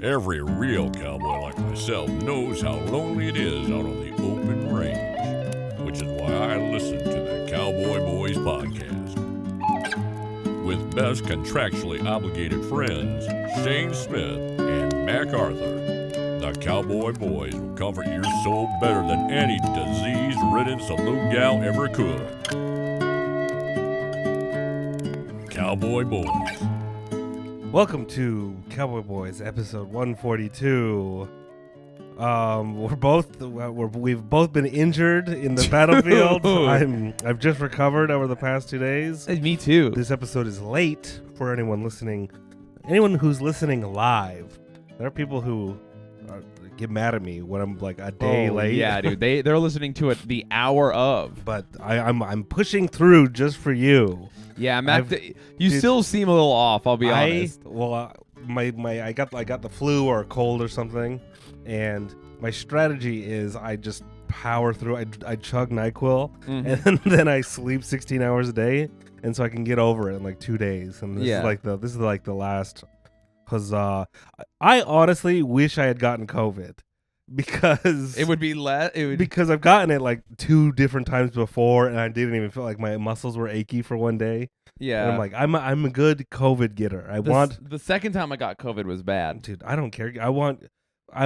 Every real cowboy like myself knows how lonely it is out on the open range, which is why I listen to the Cowboy Boys podcast. With best contractually obligated friends, Shayne Smith and Mac Arthur, the Cowboy Boys will comfort your soul better than any disease-ridden saloon gal ever could. Cowboy Boys. Welcome to Cowboy Boys, episode 142. We've both been injured in the battlefield. I've just recovered over the past 2 days. Hey, me too. This episode is late for anyone listening. Anyone who's listening live. There are people who get mad at me when I'm like a day late. Yeah, dude. They're listening to it the hour of. But I'm pushing through just for you. Yeah, Mac. You still seem a little off. I'll be honest. I got the flu or a cold or something, and my strategy is I just power through. I chug NyQuil, and then I sleep 16 hours a day, and so I can get over it in like 2 days. And this is like the last huzzah. I honestly wish I had gotten COVID because it would be because I've gotten it like 2 different times before, and I didn't even feel like my muscles were achy for one day. Yeah, and I'm like, I'm a good COVID getter. The second time I got COVID was bad, dude. I don't care. I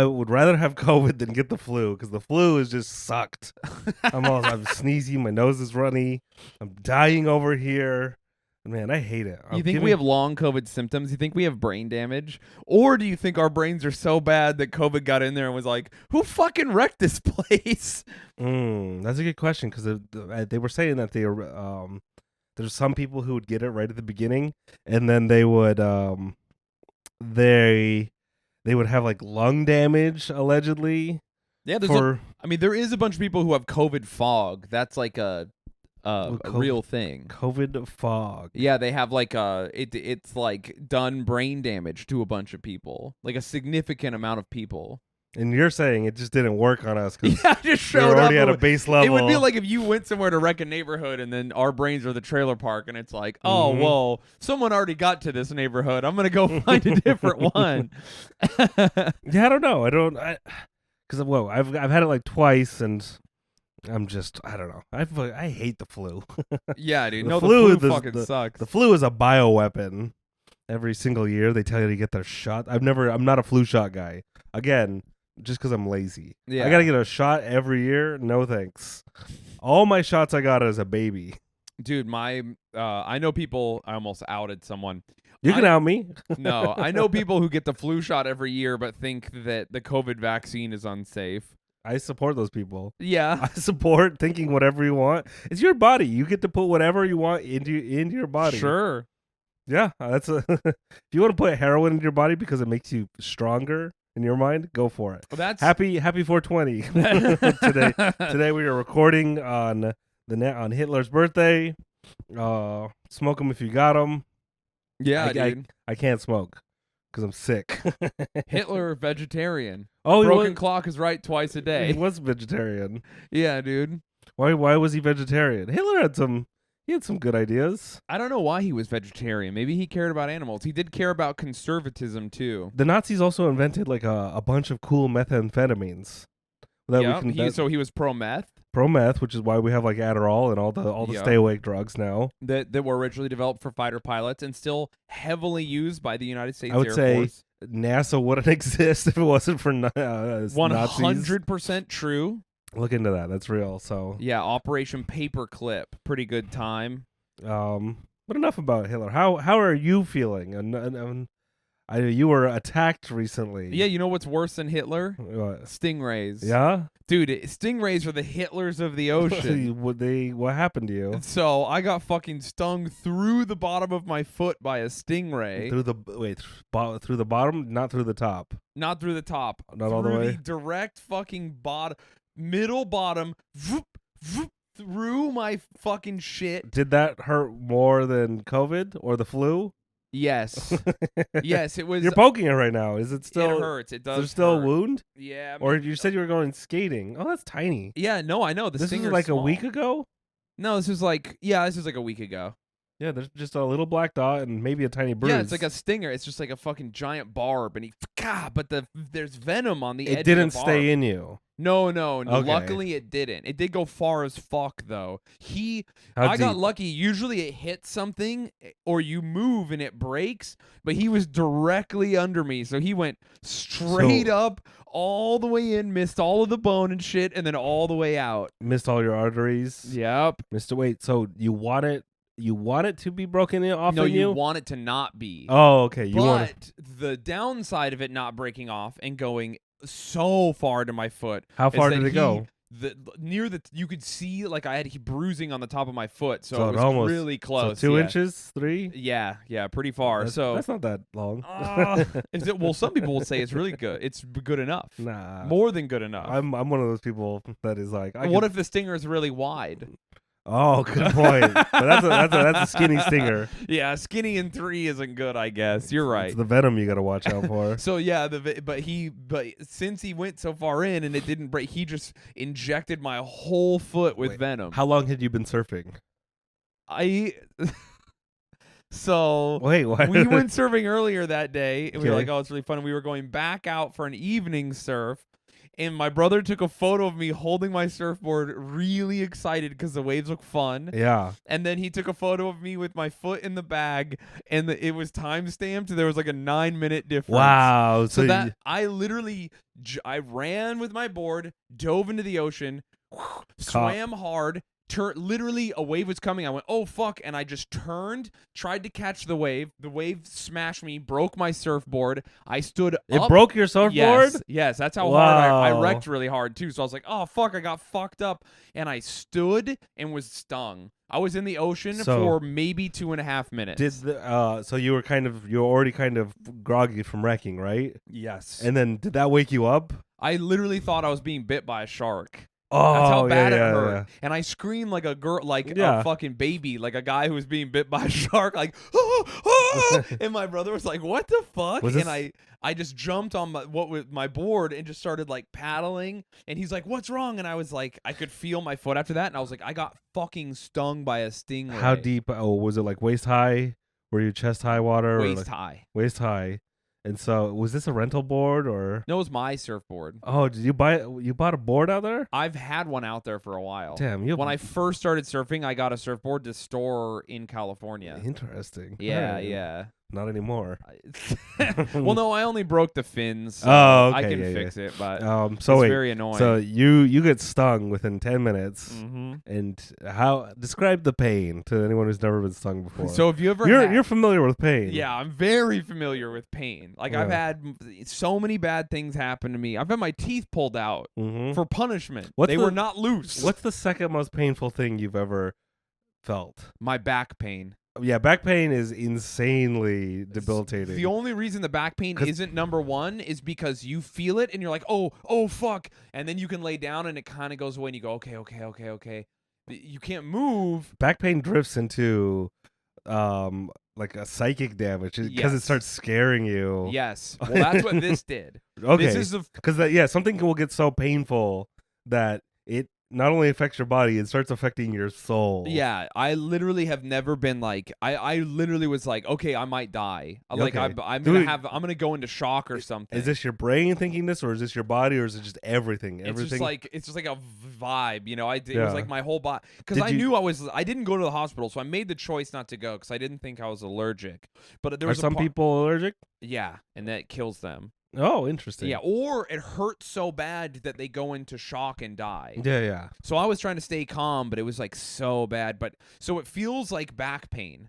would rather have COVID than get the flu because the flu is just sucked. I'm sneezing. My nose is runny. I'm dying over here. Man, I hate it. You think we have long COVID symptoms? You think we have brain damage? Or do you think our brains are so bad that COVID got in there and was like, who fucking wrecked this place? That's a good question because they were saying that there's some people who would get it right at the beginning, and then they would they would have like lung damage allegedly. Yeah, there is a bunch of people who have COVID fog. That's like a real thing. COVID fog. Yeah, they have like it's like done brain damage to a bunch of people, like a significant amount of people. And you're saying it just didn't work on us because just showed already up at a base level. It would be like if you went somewhere to wreck a neighborhood and then our brains are the trailer park and it's like, oh, whoa, someone already got to this neighborhood. I'm going to go find a different one. Yeah, I don't know. Because I've had it like twice and I'm just, I don't know. I hate the flu. Yeah, dude. The flu fucking sucks. The flu is a bioweapon. Every single year they tell you to get their shot. I'm not a flu shot guy. Again, just because I'm lazy. Yeah. I got to get a shot every year. No thanks. All my shots I got as a baby. Dude, I know people, I almost outed someone. You can out me. No, I know people who get the flu shot every year but think that the COVID vaccine is unsafe. I support those people. Yeah. I support thinking whatever you want. It's your body. You get to put whatever you want into your body. Sure. Yeah, if you want to put heroin into your body because it makes you stronger in your mind, go for it. Well, that's happy 420. Today we are recording on Hitler's birthday. Smoke them if you got them. Yeah, dude. I can't smoke because I'm sick. Hitler vegetarian. Oh, broken clock is right twice a day. He was vegetarian. Yeah, dude. Why was he vegetarian? Hitler had some good ideas. I don't know why he was vegetarian. Maybe he cared about animals. He did care about conservatism too. The Nazis also invented like a bunch of cool methamphetamines. So he was pro-meth? Pro-meth, which is why we have like Adderall and all the stay awake drugs now. That were originally developed for fighter pilots and still heavily used by the United States Air Force. I would say NASA wouldn't exist if it wasn't for 100% true. Look into that. That's real. So yeah, Operation Paperclip, pretty good time. But enough about Hitler. How are you feeling? And you were attacked recently. Yeah, you know what's worse than Hitler? What? Stingrays. Yeah, dude. Stingrays are the Hitlers of the ocean. What happened to you? So I got fucking stung through the bottom of my foot by a stingray. Through the bottom, not through the top. Not through the top. Not all the way. The direct fucking middle bottom, through my fucking shit. Did that hurt more than COVID or the flu? Yes. Yes, it was. You're poking it right now. Is it still? It hurts. It does. Is there still hurt. a wound? Yeah. Or you said you were going skating. Oh, that's tiny. Yeah. No, I know. This is like small. a week ago. No, this was like a week ago. Yeah, there's just a little black dot and maybe a tiny bruise. Yeah, it's like a stinger. It's just like a fucking giant barb, and but there's venom on the edge. It didn't of the barb. stay in you. No. Okay. Luckily, it didn't. It did go far as fuck, though. How I got deep? lucky. Usually, it hits something, or you move and it breaks. But he was directly under me, so he went straight up, all the way in, missed all of the bone and shit, and then all the way out. Missed all your arteries. Yep. Wait. So you want it to be broken off? No, in you want it to not be. Oh, okay. But the downside of it not breaking off and going so far to my foot. How far is that did it go? You could see like I had bruising on the top of my foot, so it was almost really close. So 2 yeah. inches, 3. Yeah, pretty far. That's not that long. Well, some people will say it's really good. It's good enough. Nah, More than good enough. I'm one of those people that is like. What if the stinger is really wide? Oh, good point. But that's a skinny stinger. Yeah, skinny in 3 isn't good, I guess. You're right. It's the venom you got to watch out for. So yeah, but since he went so far in and it didn't break, he just injected my whole foot with venom. How long had you been surfing? So wait, what? We went surfing earlier that day, and we were Okay. like, "Oh, it's really fun." And we were going back out for an evening surf, and my brother took a photo of me holding my surfboard, really excited because the waves look fun. Yeah. And then he took a photo of me with my foot in the bag, and it was time stamped. There was like a 9-minute difference. Wow. So that I literally, I ran with my board, dove into the ocean, swam hard. Literally, a wave was coming. I went, oh, fuck. And I just turned, tried to catch the wave. The wave smashed me, broke my surfboard. I stood up. It broke your surfboard? Yes. That's how hard I Wow. wrecked really hard, too. So I was like, oh, fuck, I got fucked up. And I stood and was stung. I was in the ocean for maybe 2.5 minutes. So you were already kind of groggy from wrecking, right? Yes. And then did that wake you up? I literally thought I was being bit by a shark. Oh, That's how bad it hurt. Yeah. And I screamed like a girl, like Yeah. a fucking baby, like a guy who was being bit by a shark, like, and my brother was like, what the fuck? And I just jumped on my board and just started like paddling. And he's like, what's wrong? And I was like, I could feel my foot after that. And I was like, I got fucking stung by a stingray. How deep? Oh, was it like waist high? Were you chest high water? Waist high. Waist high. And so, was this a rental board or? No, it was my surfboard. Oh, did you bought a board out there? I've had one out there for a while. Damn, when I first started surfing, I got a surfboard to store in California. Interesting. Yeah, Right. yeah. Not anymore. Well, no, I only broke the fins. So Oh, okay, I can yeah, fix it, but So it's wait. very annoying. So you get stung within 10 minutes, Mm-hmm. and describe the pain to anyone who's never been stung before. So if you ever you're familiar with pain. Yeah, I'm very familiar with pain. Like I've had so many bad things happen to me. I've had my teeth pulled out Mm-hmm. for punishment. What's They the- were not loose. What's the second most painful thing you've ever felt? My back pain. Yeah, back pain is insanely debilitating. The only reason the back pain 'Cause- isn't number one is because you feel it and you're like, oh, fuck. And then you can lay down and it kind of goes away and you go, okay. You can't move. Back pain drifts into like a psychic damage because it Yes. starts scaring you. Yes. Well, that's what this did. Okay. This is Because something will get so painful that it not only affects your body, it starts affecting your soul. Yeah, I literally have never been like I literally was like, okay, I might die. Like Okay. I'm Dude, gonna go into shock or something. Is this your brain thinking this, or is this your body, or is it just everything? It's just like a vibe, you know. It Yeah. was like my whole body because Did I you- knew I didn't go to the hospital, so I made the choice not to go because I didn't think I was allergic. But there Are was some people allergic? yeah, and that kills them. Oh, interesting. Yeah, or it hurts so bad that they go into shock and die. Yeah. So I was trying to stay calm, but it was like so bad. But so it feels like back pain.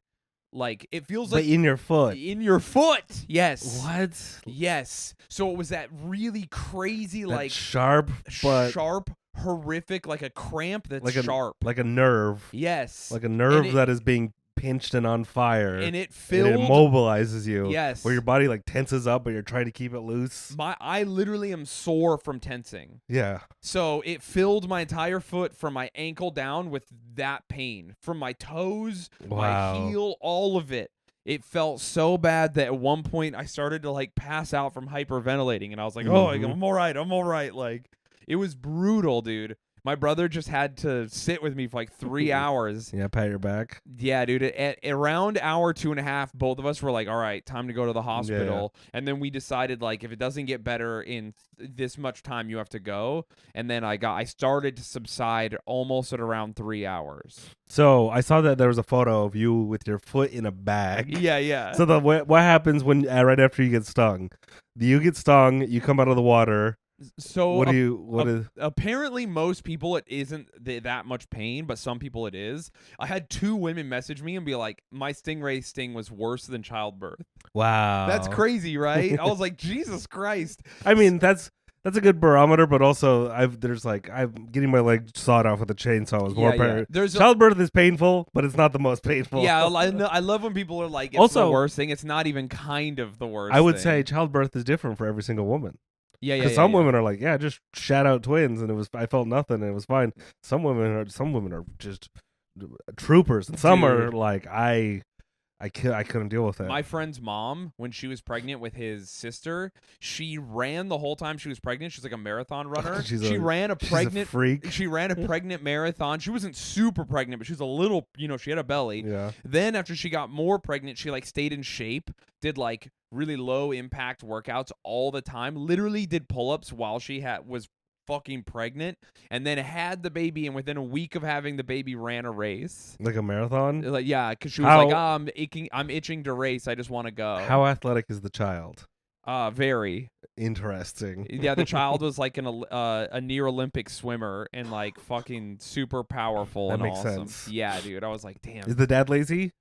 Like it feels But like in your foot. in your foot. Yes. What? Yes. So it was that really crazy, That like sharp, but sharp, horrific, like a cramp that's like a sharp. like a nerve, Yes. like a nerve it- that is being pinched and on fire, and it and filled. it immobilizes you. Yes. where your body like tenses up, but you're trying to keep it loose. I literally am sore from tensing. Yeah. So it filled my entire foot from my ankle down with that pain. From my toes, Wow. my heel, all of it. It felt so bad that at one point I started to like pass out from hyperventilating, and I was like, Mhm. I'm all right. Like it was brutal, dude. My brother just had to sit with me for like 3 hours. Yeah, pat your back. Yeah, dude. At around hour 2.5, both of us were like, all right, time to go to the hospital. Yeah. And then we decided, like, if it doesn't get better in this much time, you have to go. And then I started to subside almost at around 3 hours. So I saw that there was a photo of you with your foot in a bag. Yeah. So what happens when right after you get stung? You get stung, you come out of the water. So is apparently most people it isn't that much pain, but some people it is. I had 2 women message me and be like, my stingray sting was worse than childbirth. Wow. That's crazy, right? I was like, Jesus Christ. I mean, that's a good barometer, but also I'm getting my leg sawed off with a chainsaw was more painful. Childbirth is painful, but it's not the most painful. Yeah, I love when people are like, it's also the worst thing. It's not even kind of the worst I would thing. say childbirth is different for every single woman. Yeah. Because some women are like, yeah, just shat out twins, and I felt nothing, and it was fine. Some women are just troopers, and some are like, I couldn't deal with it. My friend's mom, when she was pregnant with his sister, she ran the whole time she was pregnant. She's like a marathon runner. She ran a freak. She ran a pregnant marathon. She wasn't super pregnant, but she was a little, she had a belly. Yeah. Then after she got more pregnant, she like stayed in shape, did like really low impact workouts all the time. Literally did pull-ups while she was fucking pregnant, and then had the baby, and within a week of having the baby ran a race. Like a marathon? Like, yeah, because she was like, I'm itching to race. I just want to go. How athletic is the child? Very interesting. Yeah, the child was like a near Olympic swimmer and like fucking super powerful. That and makes awesome. sense. Yeah, dude. I was like, damn. Is the dad lazy?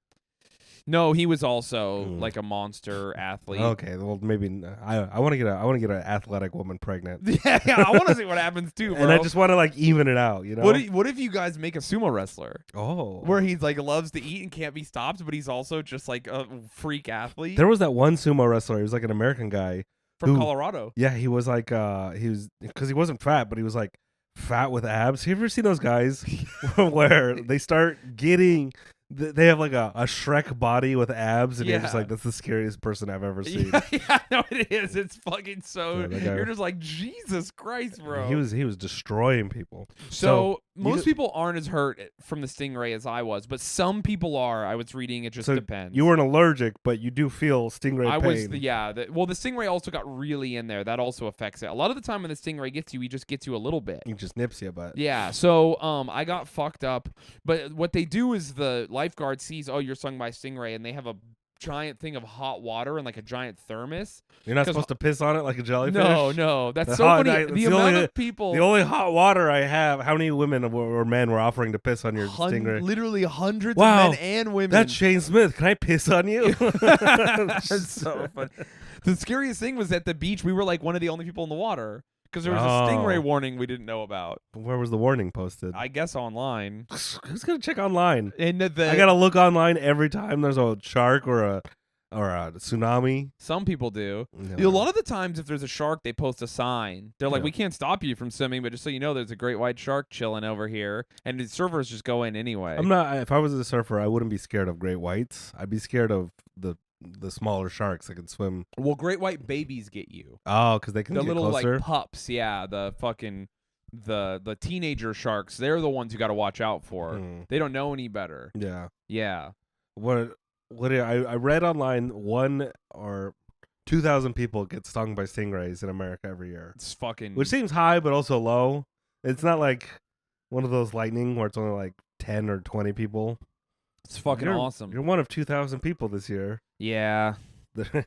No, he was also like a monster athlete. Okay, well maybe I want to get an athletic woman pregnant. yeah, I want to see what happens too, bro. And I just want to like even it out, you know. What if you guys make a sumo wrestler? Oh, where he's like loves to eat and can't be stopped, but he's also just like a freak athlete. There was that one sumo wrestler. He was like an American guy from Colorado. Yeah, he was like because he wasn't fat, but he was like fat with abs. You ever seen those guys where they start getting? They have like a Shrek body with abs, and you're just like, that's the scariest person I've ever seen. Yeah, no, it is. It's fucking so. Yeah, you're just like, Jesus Christ, bro. He was destroying people. So most people aren't as hurt from the stingray as I was, but some people are. I was reading. It just depends. You weren't allergic, but you do feel stingray pain. The stingray also got really in there. That also affects it. A lot of the time when the stingray gets you, he just gets you a little bit. He just nips you, but yeah. So I got fucked up. But what they do is the lifeguard sees, oh, you're stung by a stingray, and they have a giant thing of hot water and like a giant thermos. You're not supposed to piss on it like a jellyfish? No. That's so funny. The amount of people. The only hot water I have, how many women or men were offering to piss on your stingray? Literally hundreds of men and women. That's Shayne Smith. Can I piss on you? That's so funny. The scariest thing was at the beach, we were like one of the only people in the water. Because there was a stingray warning we didn't know about. Where was the warning posted? I guess online. Who's gonna check online? And I gotta look online every time there's a shark or a tsunami. Some people do. No. A lot of the times, if there's a shark, they post a sign. They're like, we can't stop you from swimming, but just so you know, there's a great white shark chilling over here, and the surfers just go in anyway. I'm not. If I was a surfer, I wouldn't be scared of great whites. I'd be scared of the smaller sharks that can swim. Well, great white babies get you. Oh, because they can get little closer? Like pups. Yeah, the fucking the teenager sharks. They're the ones you got to watch out for. They don't know any better. Yeah. What I read online, 1,000 or 2,000 people get stung by stingrays in America every year. It's fucking, which seems high, but also low. It's not like one of those lightning where it's only like 10 or 20 people. It's fucking awesome. You're one of 2,000 people this year. Yeah.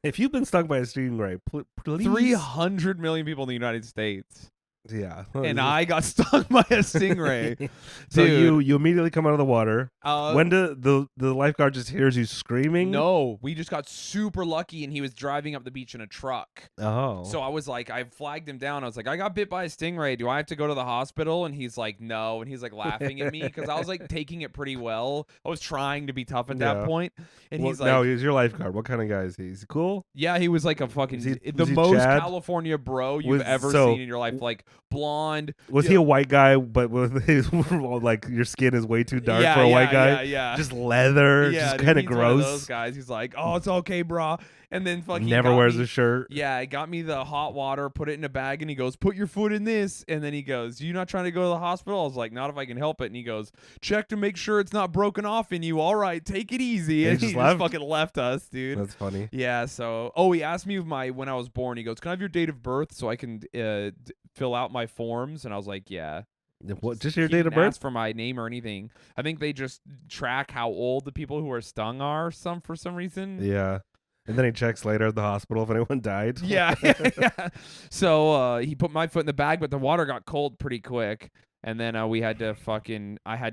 If you've been stung by a stingray, please. 300 million people in the United States. Yeah. And I got stung by a stingray. So you immediately come out of the water. When the lifeguard just hears you screaming? No, we just got super lucky, and he was driving up the beach in a truck. Oh. So I was like, I flagged him down. I was like, I got bit by a stingray. Do I have to go to the hospital? And he's like, no. And he's like laughing at me because I was like taking it pretty well. I was trying to be tough at that point. And he's like, no, he's your lifeguard. What kind of guy is he? Is he cool? Yeah, he was like a fucking the most Chad? California bro you've ever seen in your life. Like blonde. Was he a white guy, but with his like your skin is way too dark for a white guy? Yeah. Just leather, just kind of gross. One of those guys. He's like, oh, it's okay, bro. And then fucking never wears a shirt. Yeah, he got me the hot water, put it in a bag, and he goes, "Put your foot in this." And then he goes, "You not trying to go to the hospital?" I was like, "Not if I can help it." And he goes, "Check to make sure it's not broken off in you. All right, take it easy." And he just fucking left us, dude. That's funny. Yeah. So, he asked me when I was born. He goes, "Can I have your date of birth so I can fill out my forms?" And I was like, "Yeah." What? Just your date of birth? Ask for my name or anything. I think they just track how old the people who are stung are. For some reason. Yeah. And then he checks later at the hospital if anyone died. Yeah. So he put my foot in the bag, but the water got cold pretty quick. And then I had to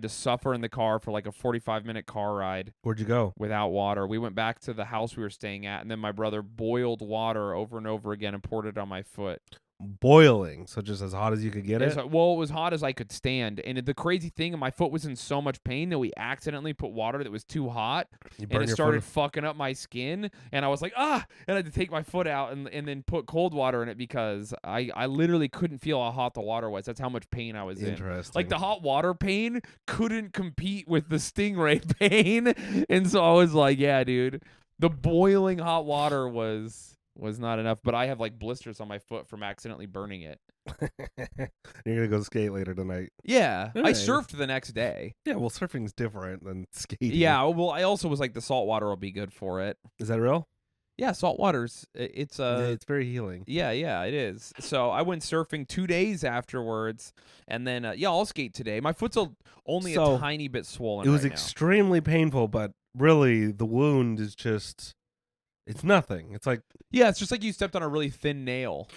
suffer in the car for like a 45-minute car ride. Where'd you go? Without water. We went back to the house we were staying at, and then my brother boiled water over and over again and poured it on my foot. Boiling, so just as hot as you could get it. Well, it was hot as I could stand, and the crazy thing, my foot was in so much pain that we accidentally put water that was too hot, and it started fucking up my skin, and I was like, and I had to take my foot out and then put cold water in it because I literally couldn't feel how hot the water was. That's how much pain I was in. Interesting. Like the hot water pain couldn't compete with the Stingray pain, and so I was like, yeah, dude, the boiling hot water was not enough, but I have like blisters on my foot from accidentally burning it. You're gonna go skate later tonight. Yeah, right. I surfed the next day. Yeah, well, surfing's different than skating. Yeah, well, I also was like, the salt water will be good for it. Is that real? Yeah, salt water's it's it's very healing. Yeah, it is. So I went surfing 2 days afterwards, and then I'll skate today. My foot's only a tiny bit swollen. It was extremely painful, but really the wound is just. It's nothing. It's like... Yeah, it's just like you stepped on a really thin nail.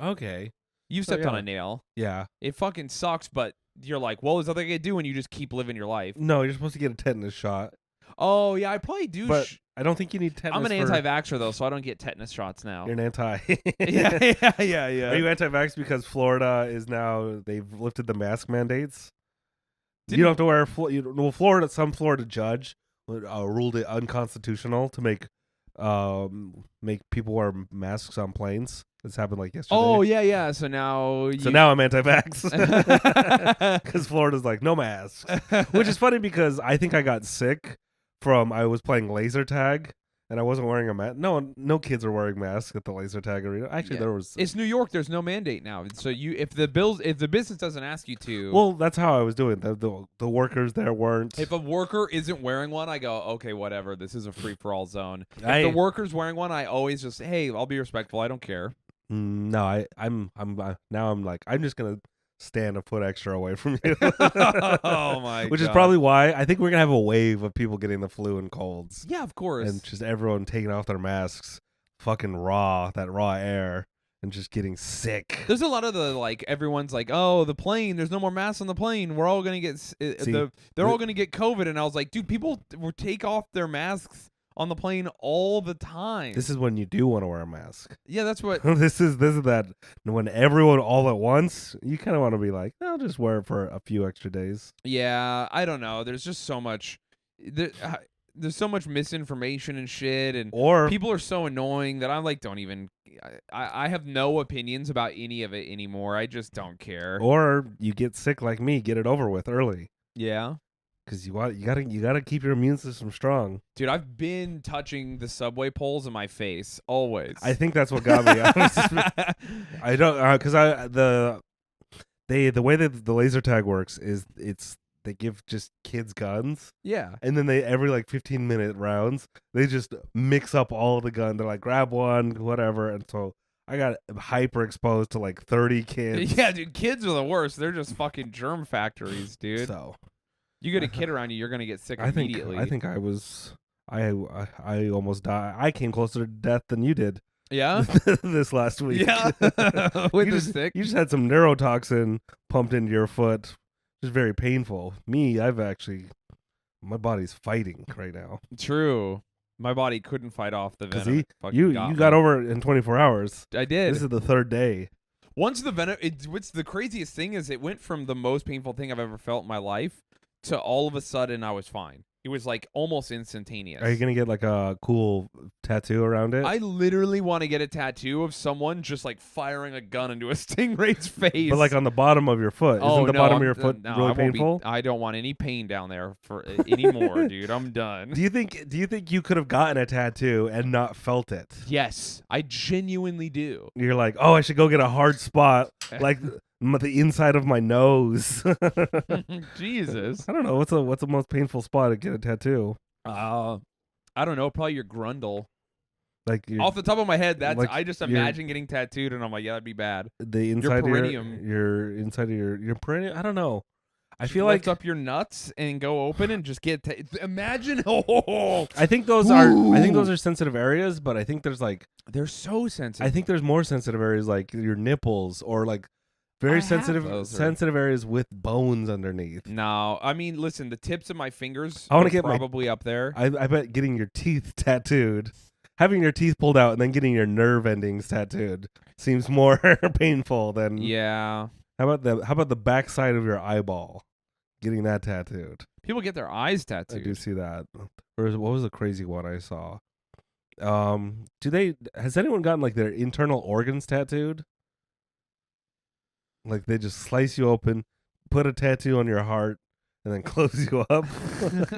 Okay. You stepped on a nail. Yeah. It fucking sucks, but you're like, well, there's nothing I can do, and you just keep living your life. No, you're supposed to get a tetanus shot. Oh, yeah, I probably do. But I don't think you need tetanus. I'm an anti-vaxxer, though, so I don't get tetanus shots now. You're an anti. Yeah. Are you anti-vax because Florida is now... They've lifted the mask mandates? You don't have to wear... Some Florida judge ruled it unconstitutional to make people wear masks on planes. This happened like yesterday. Oh yeah. So now I'm anti-vax because Florida's like no masks, which is funny because I think I got sick from I was playing laser tag and I wasn't wearing a mask. No kids are wearing masks at the laser tag arena. Actually, there was. It's New York. There's no mandate now. So if the business doesn't ask you to. Well, that's how I was doing. The workers there weren't. If a worker isn't wearing one, I go, okay, whatever. This is a free for all zone. If the worker's wearing one, I always just, hey, I'll be respectful. I don't care. No, I'm just gonna stand a foot extra away from you. Oh my! Which is probably why I think we're gonna have a wave of people getting the flu and colds. Yeah, of course. And just everyone taking off their masks, fucking raw air, and just getting sick. There's a lot of everyone's like, oh, the plane. There's no more masks on the plane. We're all gonna get they're all gonna get COVID. And I was like, dude, people will take off their masks on the plane all the time. This is when you do want to wear a mask. Yeah, that's what. this is that when everyone all at once, you kind of want to be like, I'll just wear it for a few extra days. Yeah, I don't know. There's just so much. There's so much misinformation and shit, and people are so annoying that I'm like, don't even. I have no opinions about any of it anymore. I just don't care. Or you get sick like me, get it over with early. Yeah. Because you gotta keep your immune system strong. Dude, I've been touching the subway poles in my face always. I think that's what got me. I don't because the way that the laser tag works is they give just kids guns. Yeah. And then they every 15-minute rounds they just mix up all the guns. They're like grab one, whatever, and so I got hyper exposed to 30 kids. Yeah, dude, kids are the worst. They're just fucking germ factories, dude. So. You get a kid around you, you're gonna get sick immediately. I think I almost died. I came closer to death than you did. Yeah, this last week. Yeah, with the stick. You just had some neurotoxin pumped into your foot. Just very painful. Me, my body's fighting right now. True, my body couldn't fight off the venom. You got over it in 24 hours. I did. This is the third day. Once the venom, what's the craziest thing is it went from the most painful thing I've ever felt in my life to all of a sudden I was fine. It was like almost instantaneous. Are you gonna get like a cool tattoo around it? I literally want to get a tattoo of someone just like firing a gun into a stingray's face. But like on the bottom of your foot. Isn't the bottom of your foot really painful? I don't want any pain down there for anymore, dude. I'm done. Do you think you could have gotten a tattoo and not felt it? Yes, I genuinely do. You're like, oh, I should go get a hard spot, like the inside of my nose. Jesus. I don't know what's the most painful spot to get a tattoo. I don't know. Probably your grundle. Like off the top of my head, that's like I just imagine getting tattooed, and I'm like, yeah, that'd be bad. The inside your perineum, your inside of your perineum. I don't know. I just feel lift like up your nuts and go open and just get. Imagine. Oh, I think those are sensitive areas, but I think there's like they're so sensitive. I think there's more sensitive areas like your nipples or like very sensitive areas with bones underneath. No, I mean, listen, the tips of my fingers I want are to get probably up there. I bet getting your teeth tattooed, having your teeth pulled out, and then getting your nerve endings tattooed seems more painful than. Yeah. How about the backside of your eyeball? Getting that tattooed. People get their eyes tattooed. I do see that. Or what was the crazy one I saw? Has anyone gotten like their internal organs tattooed? Like they just slice you open, put a tattoo on your heart, and then close you up.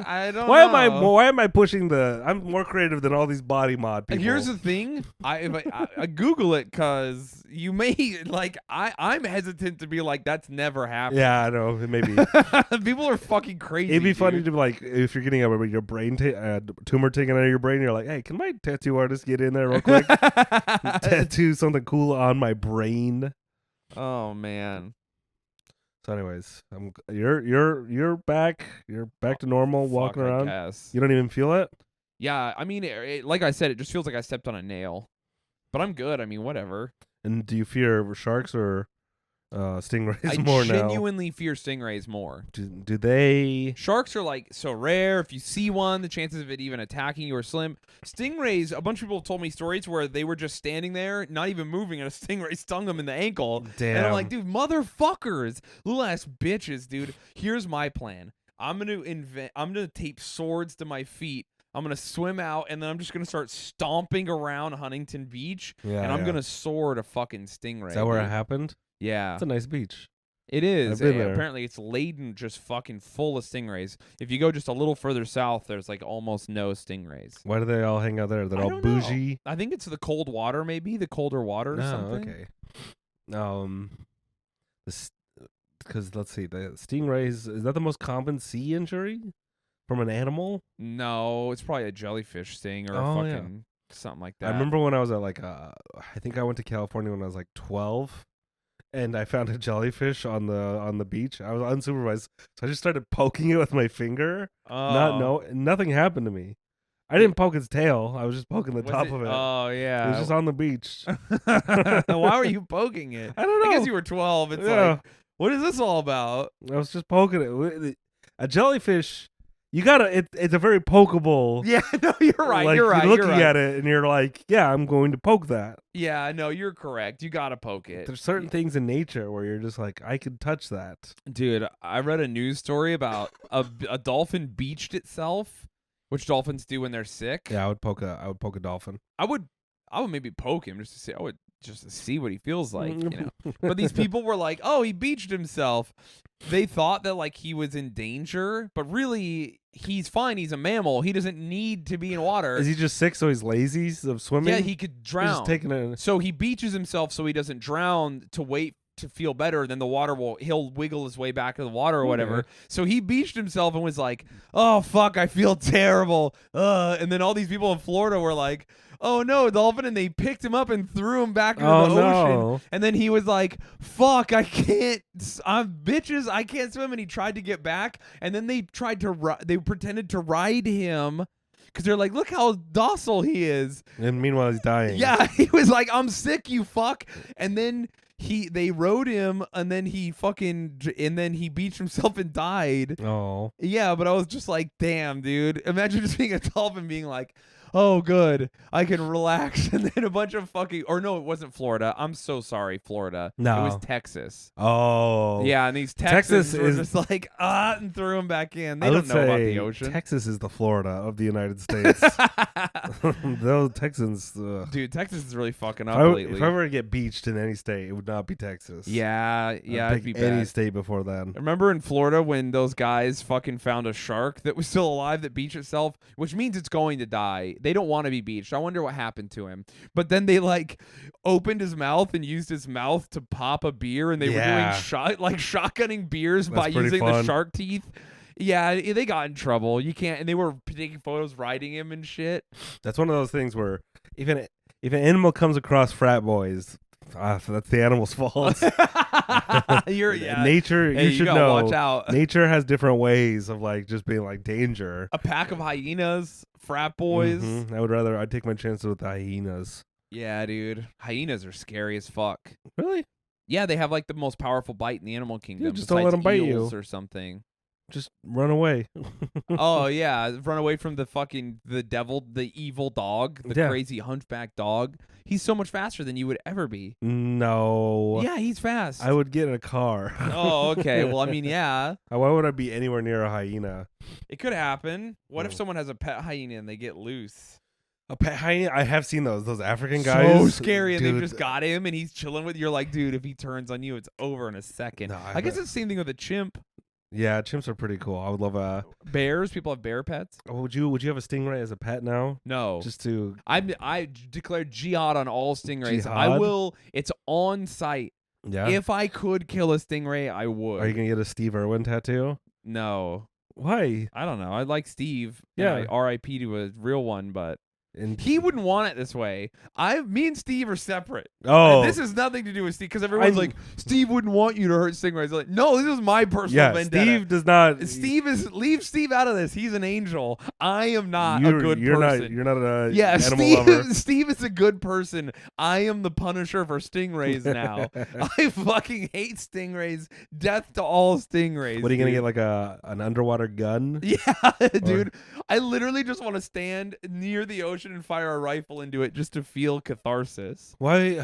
I don't know. Why am I pushing I'm more creative than all these body mod people. Here's the thing. I Google it because you may like I'm hesitant to be like that's never happened. Yeah, I know. Maybe people are fucking crazy. It'd be dude. funny to like if you're getting your brain tumor taken out of your brain. You're like, hey, can my tattoo artist get in there real quick? Tattoo something cool on my brain. Oh man. So, anyways, you're back. You're back to normal, walking around. I guess. You don't even feel it. Yeah, I mean, like I said, it just feels like I stepped on a nail. But I'm good. I mean, whatever. And do you fear sharks or stingrays more now? I genuinely fear stingrays more. Do they? Sharks are like so rare. If you see one, the chances of it even attacking you are slim. Stingrays, a bunch of people told me stories where they were just standing there, not even moving, and a stingray stung them in the ankle. Damn. And I'm like, dude, motherfuckers, little ass bitches, dude. Here's my plan. I'm gonna tape swords to my feet. I'm going to swim out, and then I'm just going to start stomping around Huntington Beach, and I'm going to sword a fucking stingray. Is that where it happened? Yeah. It's a nice beach. It is. I've been there. Apparently, it's laden just fucking full of stingrays. If you go just a little further south, there's like almost no stingrays. Why do they all hang out there? They're all bougie? Know. I think it's the cold water, maybe. The colder water or something. Okay. Because, let's see, the stingrays, is that the most common sea injury? From an animal? No, it's probably a jellyfish sting or something like that. I remember when I was at I think I went to California when I was like 12, and I found a jellyfish on the beach. I was unsupervised, so I just started poking it with my finger. Nothing happened to me. I didn't poke its tail. I was just poking the top of it. Oh yeah, it was just on the beach. Why were you poking it? I don't know. I guess you were 12. It's like, what is this all about? I was just poking it. A jellyfish. You gotta. It's a very pokeable. Yeah, no, you're right. Like, you're right. You're looking at it and you're like, yeah, I'm going to poke that. Yeah, no, you're correct. You gotta poke it. There's certain things in nature where you're just like, I could touch that. Dude, I read a news story about a dolphin beached itself, which dolphins do when they're sick. Yeah, I would poke a dolphin. I would maybe poke him just to see. I would just to see what he feels like, you know. But these people were like, "Oh, he beached himself." They thought that like he was in danger, but really he's fine. He's a mammal. He doesn't need to be in water. Is he just sick so he's lazy of swimming? Yeah, he could drown. So he beaches himself so he doesn't drown to wait to feel better. Then the water he'll wiggle his way back to the water or whatever. Okay. So he beached himself and was like, "Oh fuck, I feel terrible." And then all these people in Florida were like, "Oh no, dolphin," and they picked him up and threw him back into the ocean. And then he was like, "Fuck, I can't, bitches, I can't swim." And he tried to get back, and then they pretended to ride him because they're like, "Look how docile he is." And meanwhile, he's dying. Yeah, he was like, "I'm sick, you fuck," and then they rode him, and then he beached himself and died. Oh. Yeah, but I was just like, damn, dude. Imagine just being a dolphin being like, oh, good, I can relax. And then a bunch of or no, it wasn't Florida. I'm so sorry, Florida. No. It was Texas. Oh. Yeah, and these Texans were just like, and threw them back in. They don't know about the ocean. Texas is the Florida of the United States. Those Texans. Dude, Texas is really fucking up lately. If I were to get beached in any state, it would not be Texas. Yeah, it'd be bad. Any state before then. Remember in Florida when those guys fucking found a shark that was still alive that beached itself, which means it's going to die. They don't want to be beached. I wonder what happened to him. But then they like opened his mouth and used his mouth to pop a beer, and they were doing shotgunning beers by using the shark teeth. Yeah, they got in trouble. You can't, and they were taking photos riding him and shit. That's one of those things where if an animal comes across frat boys, that's the animal's fault. Nature, hey, you should know. Watch out. Nature has different ways of like just being like danger. A pack of hyenas, frat boys. I'd take my chances with the hyenas. Yeah, dude. Hyenas are scary as fuck. Really? Yeah, they have like the most powerful bite in the animal kingdom. Yeah, just don't let them bite you or something. Just run away. Oh yeah, run away from the devil, the evil dog, the crazy hunchback dog. He's so much faster than you would ever be. No. Yeah, he's fast. I would get in a car. Oh, okay. Well, I mean, yeah. Why would I be anywhere near a hyena? It could happen. What if someone has a pet hyena and they get loose? A pet hyena? I have seen those African guys. So scary, and they just got him, and he's chilling with. You're like, dude, if he turns on you, it's over in a second. No, I guess it's the same thing with a chimp. Yeah, chimps are pretty cool. I would love a bears. People have bear pets. Oh, would you have a stingray as a pet now? No. Just to I declared jihad on all stingrays. Jihad? I will. It's on site. Yeah. If I could kill a stingray, I would. Are you gonna get a Steve Irwin tattoo? No. Why? I don't know. I like Steve. Yeah. R.I.P. to a real one, but. And he wouldn't want it this way. Me and Steve are separate. Oh, and this has nothing to do with Steve because everyone's like, Steve wouldn't want you to hurt stingrays. Like, no, this is my personal vendetta. Steve does not. Leave Steve out of this. He's an angel. I am not a good person. You're not an animal lover. Steve is a good person. I am the punisher for stingrays now. I fucking hate stingrays. Death to all stingrays. What are you gonna get, like an underwater gun? Yeah, dude. I literally just want to stand near the ocean and fire a rifle into it just to feel catharsis. Why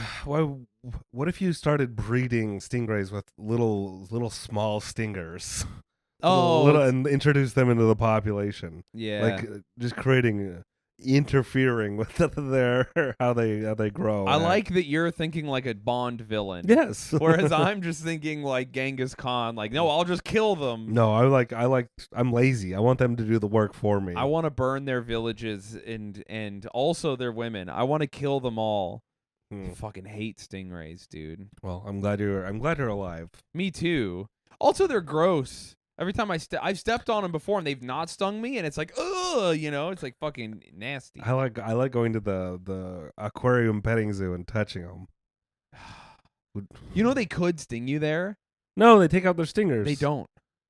what if you started breeding stingrays with little small stingers? And introduce them into the population. Yeah. Like just interfering with how they grow. I like that you're thinking like a Bond villain. Yes. Whereas I'm just thinking like Genghis Khan, like, no, I'll just kill them. No, I'm lazy. I want them to do the work for me. I want to burn their villages and also their women. I want to kill them all. I fucking hate stingrays, dude. Well, I'm glad you're alive. Me too. Also, they're gross. Every time I've stepped on them before and they've not stung me, and it's like, ugh, it's like fucking nasty. I like going to the aquarium petting zoo and touching them. They could sting you there. No, they take out their stingers. They don't.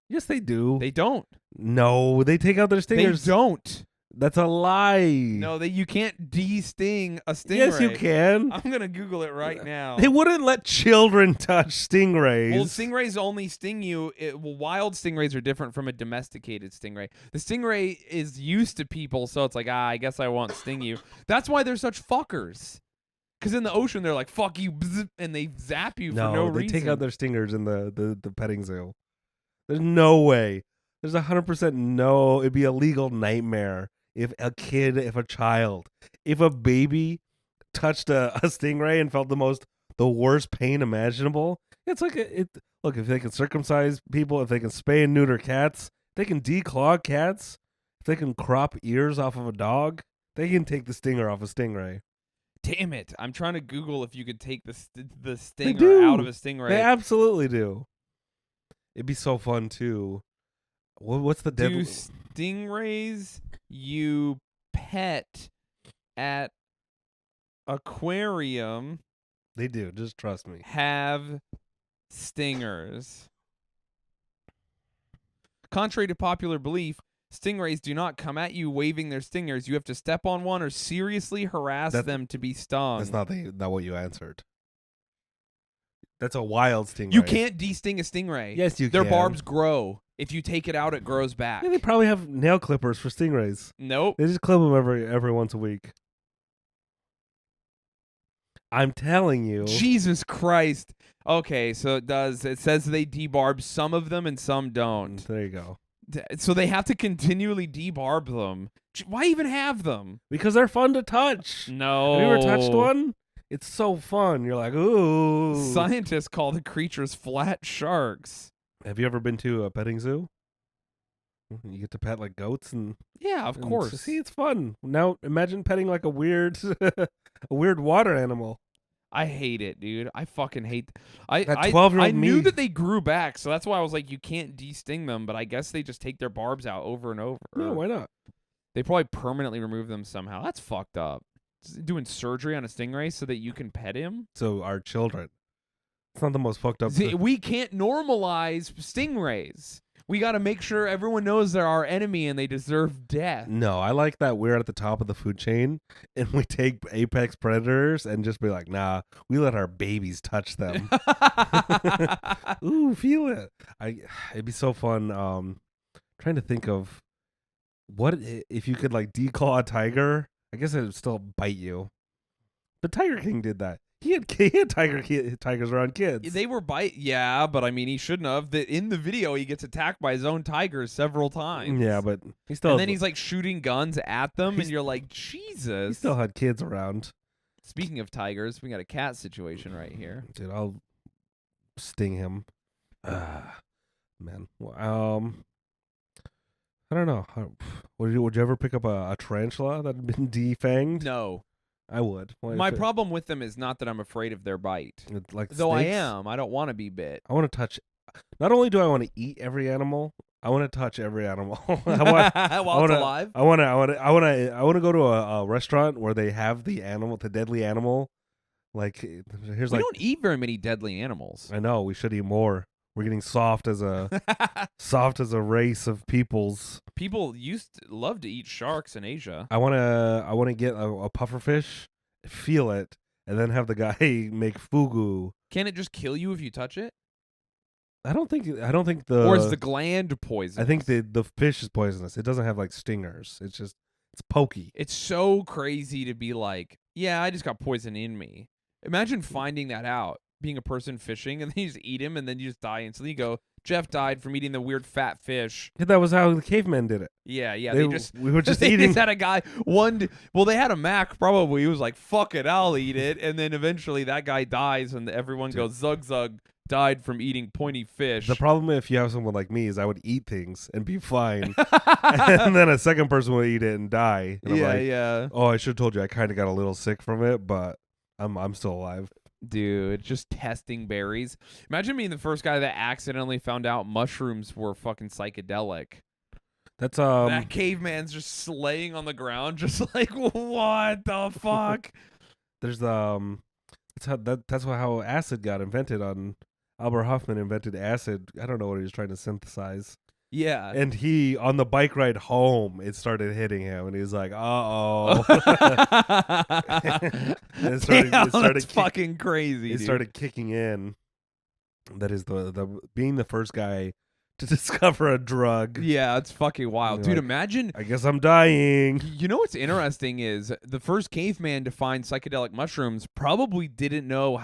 Yes, they do. They don't. No, they take out their stingers. They don't. That's a lie. No, you can't de-sting a stingray. Yes, you can. I'm going to Google it right now. They wouldn't let children touch stingrays. Well, stingrays only sting you. Wild stingrays are different from a domesticated stingray. The stingray is used to people, so it's like, I guess I won't sting you. That's why they're such fuckers. Because in the ocean, they're like, fuck you, bzz, and they zap you for no reason. No, they take out their stingers in the petting zoo. There's no way. There's 100% no. It'd be a legal nightmare. If a child, if a baby touched a stingray and felt the worst pain imaginable, it's like look, if they can circumcise people, if they can spay and neuter cats, if they can declaw cats, if they can crop ears off of a dog, they can take the stinger off a stingray. Damn it! I'm trying to Google if you could take the stinger out of a stingray. They absolutely do. It'd be so fun too. What's the Do stingrays you pet at aquarium? They do. Just trust me. Have stingers. Contrary to popular belief, stingrays do not come at you waving their stingers. You have to step on one or seriously harass them to be stung. That's not what you answered. That's a wild stingray. You can't de-sting a stingray. Yes, you can. Their barbs grow. If you take it out, it grows back. Yeah, they probably have nail clippers for stingrays. Nope. They just clip them every once a week. I'm telling you. Jesus Christ. Okay, so it says they debarb some of them and some don't. There you go. So they have to continually debarb them. Why even have them? Because they're fun to touch. No. Have you ever touched one? It's so fun. You're like, ooh. Scientists call the creatures flat sharks. Have you ever been to a petting zoo? You get to pet like goats and yeah, of course. See, it's fun. Now imagine petting like a weird, a weird water animal. I hate it, dude. I fucking hate. That 12-year-old I knew me. that they grew back, so that's why I was like, you can't de-sting them. But I guess they just take their barbs out over and over. No, why not? They probably permanently remove them somehow. That's fucked up. Doing surgery on a stingray so that you can pet him. So our children. It's not the most fucked up. We can't normalize stingrays. We got to make sure everyone knows they're our enemy and they deserve death. No, I like that we're at the top of the food chain and we take apex predators and just be like, nah, we let our babies touch them. Ooh, feel it. It'd be so fun. Trying to think of what if you could like declaw a tiger. I guess it would still bite you. But Tiger King did that. He had tigers around kids. They were yeah, but I mean, he shouldn't have. In the video, he gets attacked by his own tigers several times. Yeah, but he still. And then he's like shooting guns at them, and you're like, Jesus. He still had kids around. Speaking of tigers, we got a cat situation right here. Dude, I'll sting him. Man. I don't know. Would you ever pick up a tarantula that had been defanged? No. I would. My problem with them is not that I'm afraid of their bite. Like though snakes? I am. I don't want to be bit. I want to touch. Not only do I want to eat every animal, I want to touch every animal. While it's alive? I want to go to a restaurant where they have the deadly animal. Like we don't eat very many deadly animals. I know, we should eat more. We're getting soft as a race of peoples. People love to eat sharks in Asia. I want to get a pufferfish, feel it, and then have the guy make fugu. Can it just kill you if you touch it? I don't think or is the gland poisonous? I think the fish is poisonous. It doesn't have like stingers. It's pokey. It's so crazy to be like, yeah, I just got poison in me. Imagine finding that out. Being a person fishing, and then you just eat him, and then you just die instantly. You go, Jeff died from eating the weird fat fish. Yeah, that was how the cavemen did it. Yeah. We were just they eating. Just had a guy they had a Mac probably. He was like, "Fuck it, I'll eat it," and then eventually that guy dies, and everyone goes, "Zug Zug died from eating pointy fish." The problem if you have someone like me is I would eat things and be fine, and then a second person would eat it and die. And yeah. Oh, I should have told you. I kind of got a little sick from it, but I'm still alive. Dude, just testing berries. Imagine being the first guy that accidentally found out mushrooms were fucking psychedelic. That's that caveman's just laying on the ground, just like, what the fuck? There's that's how acid got invented. Albert Hoffman invented acid. I don't know what he was trying to synthesize. Yeah. And he, on the bike ride home, it started hitting him, and he was like, uh-oh. It started fucking crazy, It started kicking in. That is the being the first guy to discover a drug. Yeah, it's fucking wild. Dude, like, imagine. I guess I'm dying. You know what's interesting is the first caveman to find psychedelic mushrooms probably didn't know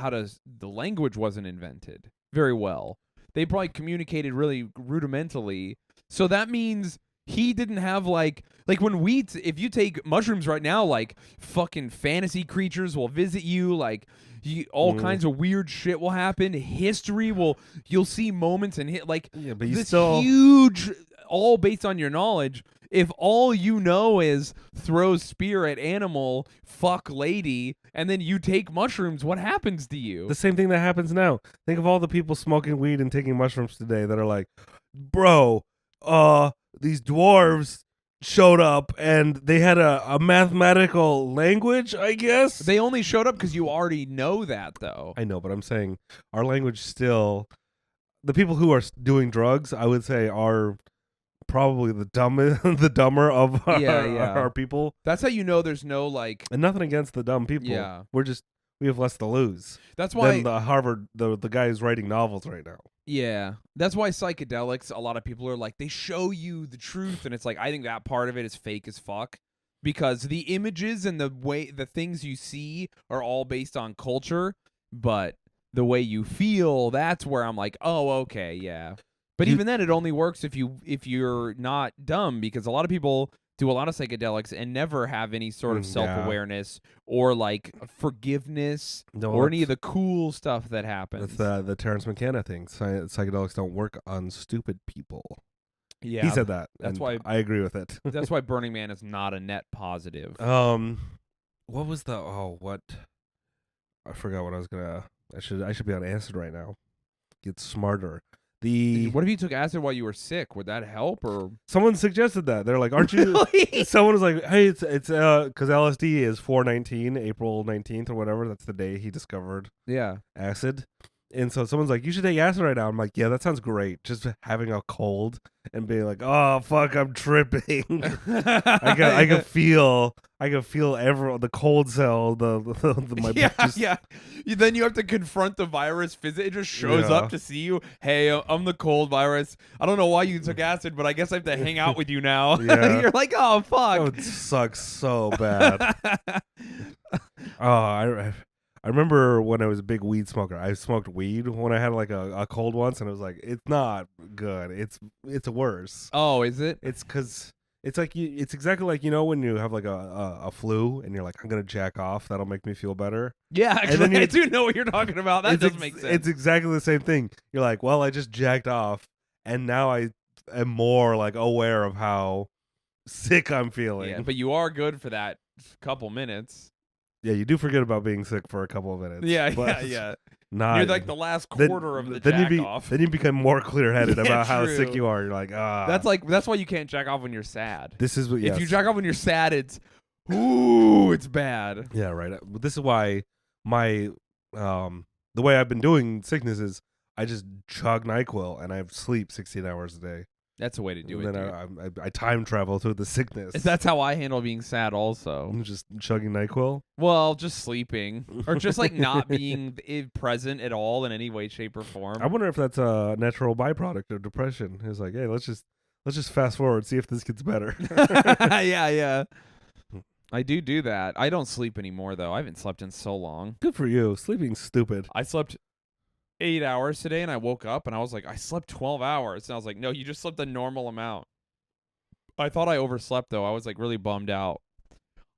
the language wasn't invented very well. They probably communicated really rudimentally. So that means he didn't have like when if you take mushrooms right now, like fucking fantasy creatures will visit you, like all kinds of weird shit will happen. You'll see moments and but this huge, all based on your knowledge. If all you know is throw spear at animal, fuck lady, and then you take mushrooms, what happens to you? The same thing that happens now. Think of all the people smoking weed and taking mushrooms today that are like, bro, these dwarves showed up and they had a mathematical language, I guess. They only showed up because you already know that, though. I know, but I'm saying our language still... The people who are doing drugs, I would say, are... probably the dumber of our people. That's how you know there's no like... And nothing against the dumb people. Yeah. We're just we have less to lose. That's why than the Harvard the guy who's writing novels right now. Yeah, that's why psychedelics. A lot of people are like, they show you the truth, and it's like I think that part of it is fake as fuck because the images and the things you see are all based on culture, but the way you feel, that's where I'm like, oh, okay, yeah. But even then, it only works if you're not dumb, because a lot of people do a lot of psychedelics and never have any sort of self-awareness or like forgiveness or any of the cool stuff that happens. That's the Terrence McKenna thing. Psychedelics don't work on stupid people. Yeah, he said that. That's why I agree with it. That's why Burning Man is not a net positive. What was the what? I forgot what I was gonna. I should be on acid right now. Get smarter. What if you took acid while you were sick? Would that help? Or someone suggested that. They're like, "Aren't you?" Really? Someone was like, "Hey, it's because LSD is 4/19, April 19th or whatever. That's the day he discovered acid." And so someone's like, "You should take acid right now." I'm like, "Yeah, that sounds great." Just having a cold and being like, "Oh fuck, I'm tripping." I can feel the cold cell. My yeah. Then you have to confront the virus physically. It just shows up to see you. Hey, I'm the cold virus. I don't know why you took acid, but I guess I have to hang out with you now. Yeah. You're like, oh fuck. That would suck so bad. I remember when I was a big weed smoker. I smoked weed when I had like a cold once, and I was like, it's not good. It's worse. Oh, is it? It's because it's like it's exactly like, you know, when you have like a flu and you're like, I'm gonna jack off. That'll make me feel better. Yeah, actually, I do know what you're talking about. That does make sense. It's exactly the same thing. You're like, well, I just jacked off, and now I am more like aware of how sick I'm feeling. Yeah, but you are good for that couple minutes. Yeah, you do forget about being sick for a couple of minutes. Yeah. Not, you're like the last quarter of the jack off. Then you become more clear-headed about how sick you are. You're like, That's why you can't jack off when you're sad. This is what. Yes. If you jack off when you're sad, it's bad. Yeah, right. This is why the way I've been doing sickness is I just chug NyQuil and I sleep 16 hours a day. That's a way to do it. Then I time travel through the sickness. That's how I handle being sad also. I'm just chugging NyQuil? Well, just sleeping. Or just like not being present at all in any way, shape, or form. I wonder if that's a natural byproduct of depression. It's like, hey, let's just fast forward, see if this gets better. Yeah. I do that. I don't sleep anymore, though. I haven't slept in so long. Good for you. Sleeping's stupid. I slept 8 hours today, and I woke up and I was like, I slept 12 hours. And I was like, no, you just slept the normal amount. I thought I overslept, though. I was like really bummed out.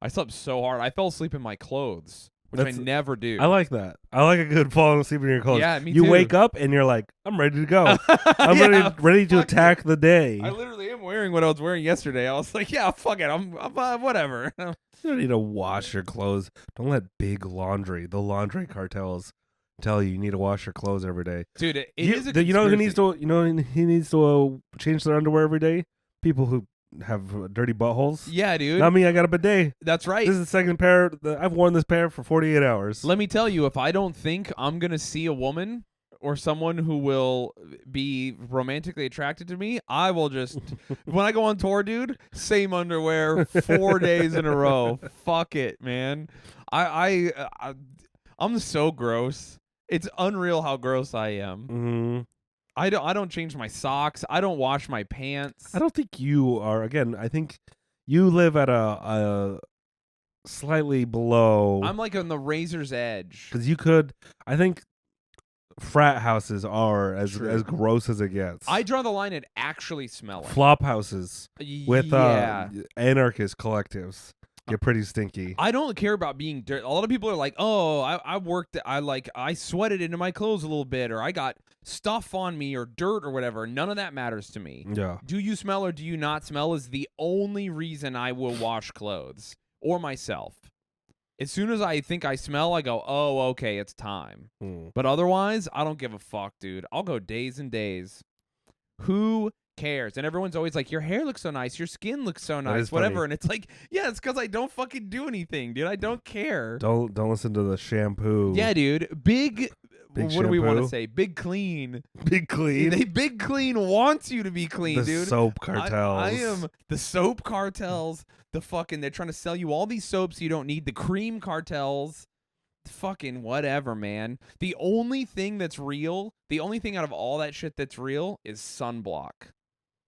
I slept so hard. I fell asleep in my clothes, which I never do. I like that. I like a good falling asleep in your clothes. Yeah, me you too. wake up and you're like, I'm ready to go. I'm ready to attack the day. I literally am wearing what I was wearing yesterday. I was like, yeah, fuck it. I'm whatever. You don't need to wash your clothes. Don't let the laundry cartels tell you need to wash your clothes every day. Dude, it is a you know who needs to change their underwear every day? People who have dirty buttholes. Yeah, dude. Not me, I got a bidet. That's right. This is the second pair. I've worn this pair for 48 hours. Let me tell you, if I don't think I'm going to see a woman or someone who will be romantically attracted to me, I will just, when I go on tour, dude, same underwear 4 days in a row. Fuck it, man. I'm so gross. It's unreal how gross I am. Mm-hmm. I don't change my socks. I don't wash my pants. I don't think you are. Again, I think you live at a slightly below. I'm like on the razor's edge. Because you could. I think frat houses are as gross as it gets. I draw the line at actually smelling. Flop houses with anarchist collectives get pretty stinky. I don't care about being dirty. A lot of people are like, oh, I sweated into my clothes a little bit, or I got stuff on me or dirt or whatever. None of that matters to me. Yeah. Do you smell or do you not smell is the only reason I will wash clothes or myself. As soon as I think I smell, I go, oh, okay, it's time. But otherwise, I don't give a fuck, dude. I'll go days and days. Who cares? And everyone's always like, your hair looks so nice, your skin looks so nice, whatever. Funny. And it's like, yeah, it's because I don't fucking do anything, dude. I don't care. Don't listen to the shampoo. Yeah, dude. Big what shampoo? Do we want to say? Big Clean. Big Clean. Big Clean wants you to be clean, the dude. Soap cartels. I am the soap cartels. They're trying to sell you all these soaps you don't need. The cream cartels. fucking whatever, man. The only thing that's real, the only thing out of all that shit that's real is sunblock.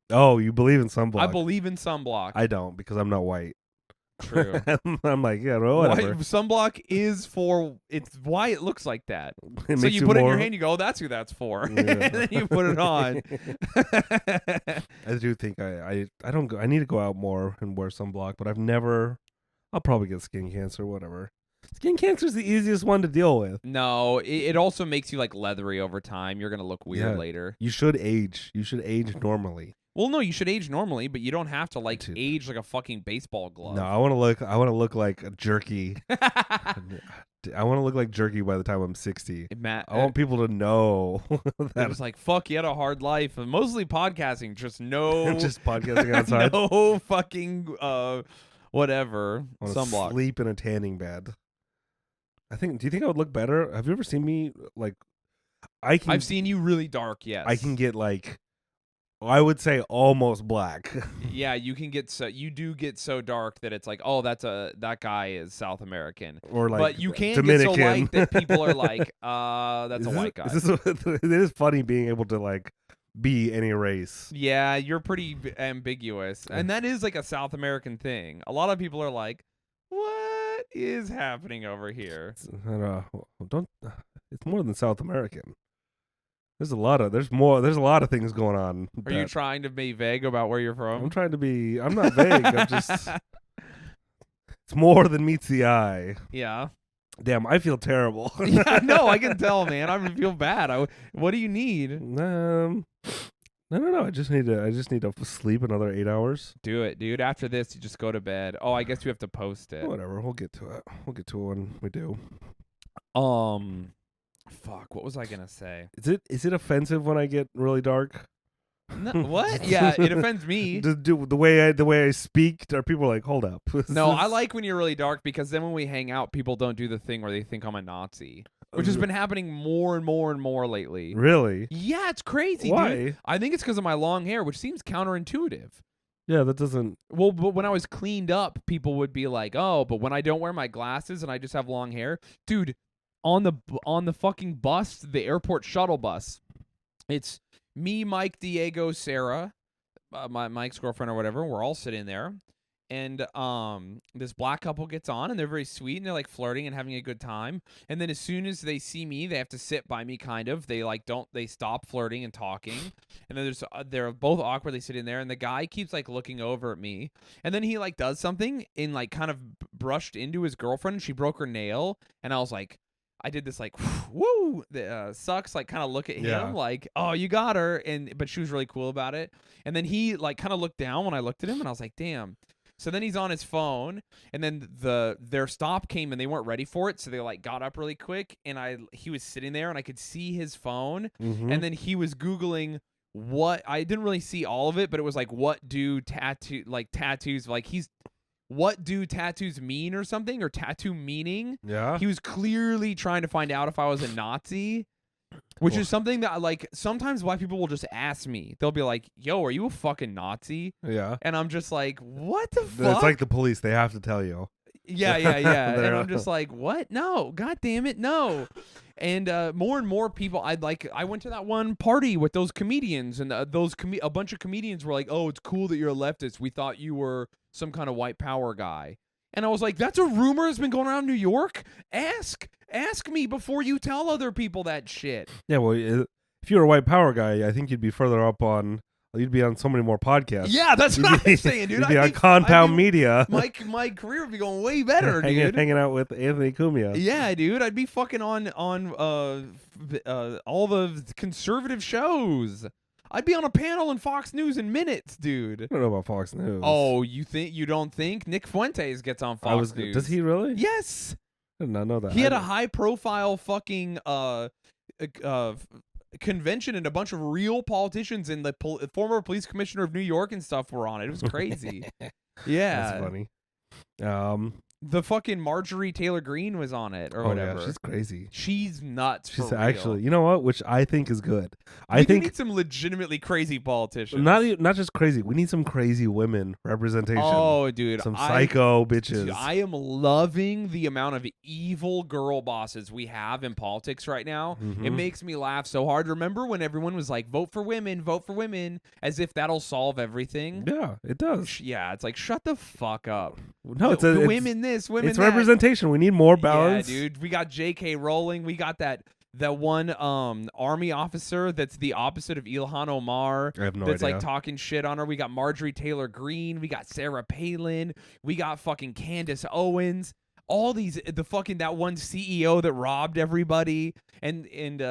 Oh, you believe in sunblock? I believe in sunblock. I don't, because I'm not white. True. I'm like, yeah, well, whatever. Sunblock is for, it's why it looks like that. It So makes you put it in more- your hand, you go, oh, that's who that's for. Yeah. And then you put it on. I do think I don't go. I need to go out more and wear sunblock, but I've never. I'll probably get skin cancer, whatever. Skin cancer is the easiest one to deal with. No, it also makes you like leathery over time. You're gonna look weird Yeah. later. You should age. You should age normally. Well, no, you should age normally, but you don't have to like Dude. age like a fucking baseball glove. No, I want to look like a jerky. I want to look like jerky by the time I'm 60. Matt, I want people to know that that was like, fuck, you had a hard life. Mostly podcasting, just no, just podcasting outside. no fucking whatever I want to sunblock. sleep in a tanning bed. Do you think I would look better? Have you ever seen me like? I've seen you really dark. Yes, I can get like, I would say almost black. Yeah, you can get you do get so dark that it's like, oh, that guy is South American. Or like, but you can Dominican. get so light that people are like, that's a white guy. It is funny being able to like be any race. Yeah, you're pretty ambiguous. And that is like a South American thing. A lot of people are like, what is happening over here? It's more than South American. There's a lot of things going on. Are you trying to be vague about where you're from? I'm not vague. I'm just, it's more than meets the eye. Yeah. Damn, I feel terrible. Yeah, no, I can tell, man. I feel bad. What do you need? I don't know. I just need to sleep another 8 hours. Do it, dude. After this, you just go to bed. Oh, I guess you have to post it. Whatever. We'll get to it. We'll get to it when we do. Fuck. What was I gonna say? Is it offensive when I get really dark? No, what? Yeah, it offends me. The way I speak, are people like, hold up? No, I like when you're really dark because then when we hang out, people don't do the thing where they think I'm a Nazi, which has been happening more and more and more lately. Really? Yeah, it's crazy. Why? Dude. I think it's because of my long hair, which seems counterintuitive. Yeah, that doesn't. Well, but when I was cleaned up, people would be like, "Oh, but when I don't wear my glasses and I just have long hair, dude." On the fucking bus, the airport shuttle bus, it's me, Mike, Diego, Sarah, Mike's girlfriend or whatever. We're all sitting there, and this black couple gets on, and they're very sweet, and they're like flirting and having a good time. And then as soon as they see me, they have to sit by me, kind of. They stop flirting and talking, and then they're both awkwardly sitting there, and the guy keeps like looking over at me, and then he like does something and like kind of brushed into his girlfriend, and she broke her nail, and I was like. I did this like, woo, sucks, like kind of look at him like, oh, you got her. But she was really cool about it. And then he like kind of looked down when I looked at him and I was like, damn. So then he's on his phone and then their stop came and they weren't ready for it. So they like got up really quick and he was sitting there and I could see his phone. Mm-hmm. And then he was Googling I didn't really see all of it, but it was like, what do tattoos, like what do tattoos mean or something, or tattoo meaning? Yeah. He was clearly trying to find out if I was a Nazi, which is something that like sometimes white people will just ask me. They'll be like, "Yo, are you a fucking Nazi?" Yeah. And I'm just like, "What the fuck?" It's like the police. They have to tell you. Yeah. And I'm just like, "What? No, god damn it, no." And more and more people, I went to that one party with those comedians, and a bunch of comedians were like, "Oh, it's cool that you're a leftist. We thought you were some kind of white power guy." And I was like, "That's a rumor that's been going around New York. Ask me before you tell other people that shit." Yeah, well, if you're a white power guy, I think you'd be further up on. You'd be on so many more podcasts. Yeah, that's what I'm saying, dude. You'd be on Compound Media. My career would be going way better, dude. Hanging out with Anthony Cumia. Yeah, dude. I'd be fucking on all the conservative shows. I'd be on a panel in Fox News in minutes, dude. I don't know about Fox News. Oh, you don't think Nick Fuentes gets on Fox News? Does he really? Yes. I did not know that. He had a high-profile fucking convention, and a bunch of real politicians and the former police commissioner of New York and stuff were on it. It was crazy. Yeah, that's funny. The fucking Marjorie Taylor Greene was on it or whatever. Yeah, she's crazy. She's nuts. She's for actually, real. you know what? Which I think is good. We need some legitimately crazy politicians. Not just crazy. We need some crazy women representation. Oh, dude, some psycho bitches. Dude, I am loving the amount of evil girl bosses we have in politics right now. Mm-hmm. It makes me laugh so hard. Remember when everyone was like, vote for women, as if that'll solve everything? Yeah, it does. Yeah, it's like, shut the fuck up. No, it's women this, women it's that. representation. We need more balance. Yeah, dude. We got J.K. Rowling. We got that one army officer that's the opposite of Ilhan Omar. I have no that's idea. like talking shit on her. We got Marjorie Taylor Greene. We got Sarah Palin. We got fucking Candace Owens. All these, that one CEO that robbed everybody and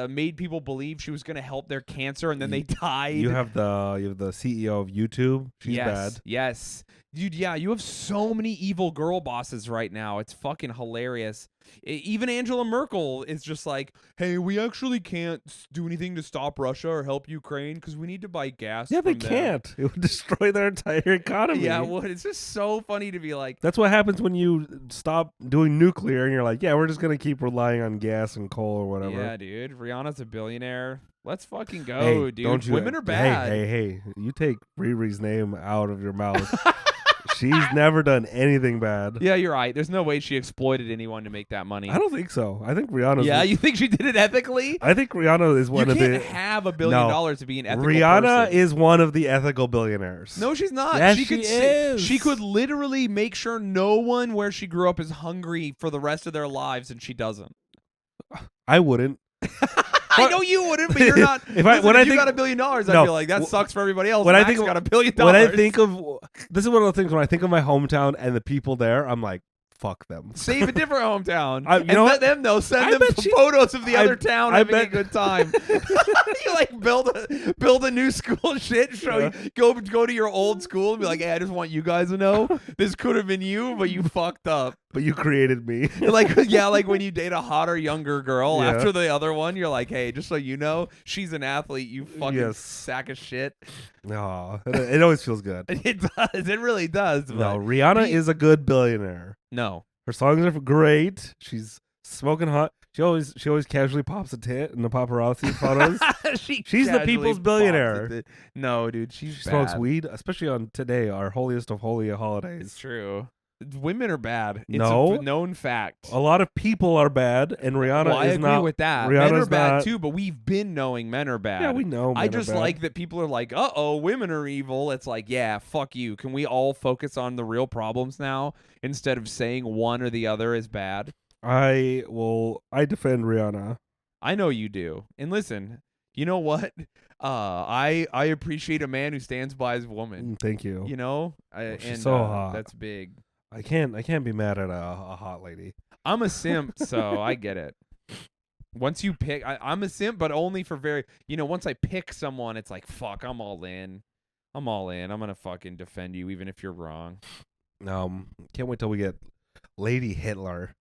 made people believe she was gonna help their cancer, and then they died. You have the CEO of YouTube. She's bad. Yes, dude. Yeah, you have so many evil girl bosses right now. It's fucking hilarious. Even Angela Merkel is just like, hey, we actually can't do anything to stop Russia or help Ukraine because we need to buy gas. Yeah, they from them. can't. It would destroy their entire economy. Yeah, well, it's just so funny to be like. That's what happens when you stop doing nuclear and you're like, yeah, we're just going to keep relying on gas and coal or whatever. Yeah, dude. Rihanna's a billionaire. Let's fucking go, Hey, dude. don't you, Women are bad. Hey. You take Riri's name out of your mouth. She's never done anything bad. Yeah, you're right. There's no way she exploited anyone to make that money. I don't think so. I think Rihanna's... Yeah, you think she did it ethically? I think Rihanna is one of the... You can't have $1 billion to be an ethical Rihanna person. is one of the ethical billionaires. No, she's not. Yes, she is. She could literally make sure no one where she grew up is hungry for the rest of their lives, and she doesn't. I wouldn't. I know you wouldn't, but you're not. If I got $1 billion, I'd No, be like, that sucks for everybody else. when I Max think got $1 billion. When I think of... This is one of the things when I think of my hometown and the people there, I'm like, fuck them. Save a different hometown. You know let what? them know. Send I them bet you- photos of the other town I having a bet- good time. You like build a new school shit. Go to your old school and be like, hey, I just want you guys to know this could have been you, but you fucked up. But you created me. Like when you date a hotter younger girl after the other one, you're like, hey, just so you know, she's an athlete. You fucking sack of shit. No, it always fees good. It does. It really does. No, Rihanna is a good billionaire. No. Her songs are great. She's smoking hot. She always casually pops a tit in the paparazzi photos. She's the people's billionaire. No, dude, she smokes weed, especially on today, our holiest of holy holidays. It's true. Women are bad. It's No. a known fact. A lot of people are bad, and Rihanna Well, I is agree not. with that. Rihanna's Men are bad not- too, but we've been knowing men are bad. Yeah, we know. I men are just bad. like that people are like, uh-oh, women are evil. It's like, yeah, fuck you. Can we all focus on the real problems now instead of saying one or the other is bad? I defend Rihanna. I know you do. And listen, you know what? I appreciate a man who stands by his woman. Thank you. You know? She's so hot. That's big. I can't be mad at a hot lady. I'm a simp, so I get it. Once you pick, I'm a simp, but only for once I pick someone, it's like, fuck, I'm all in. I'm going to fucking defend you even if you're wrong. Can't wait till we get Lady Hitler.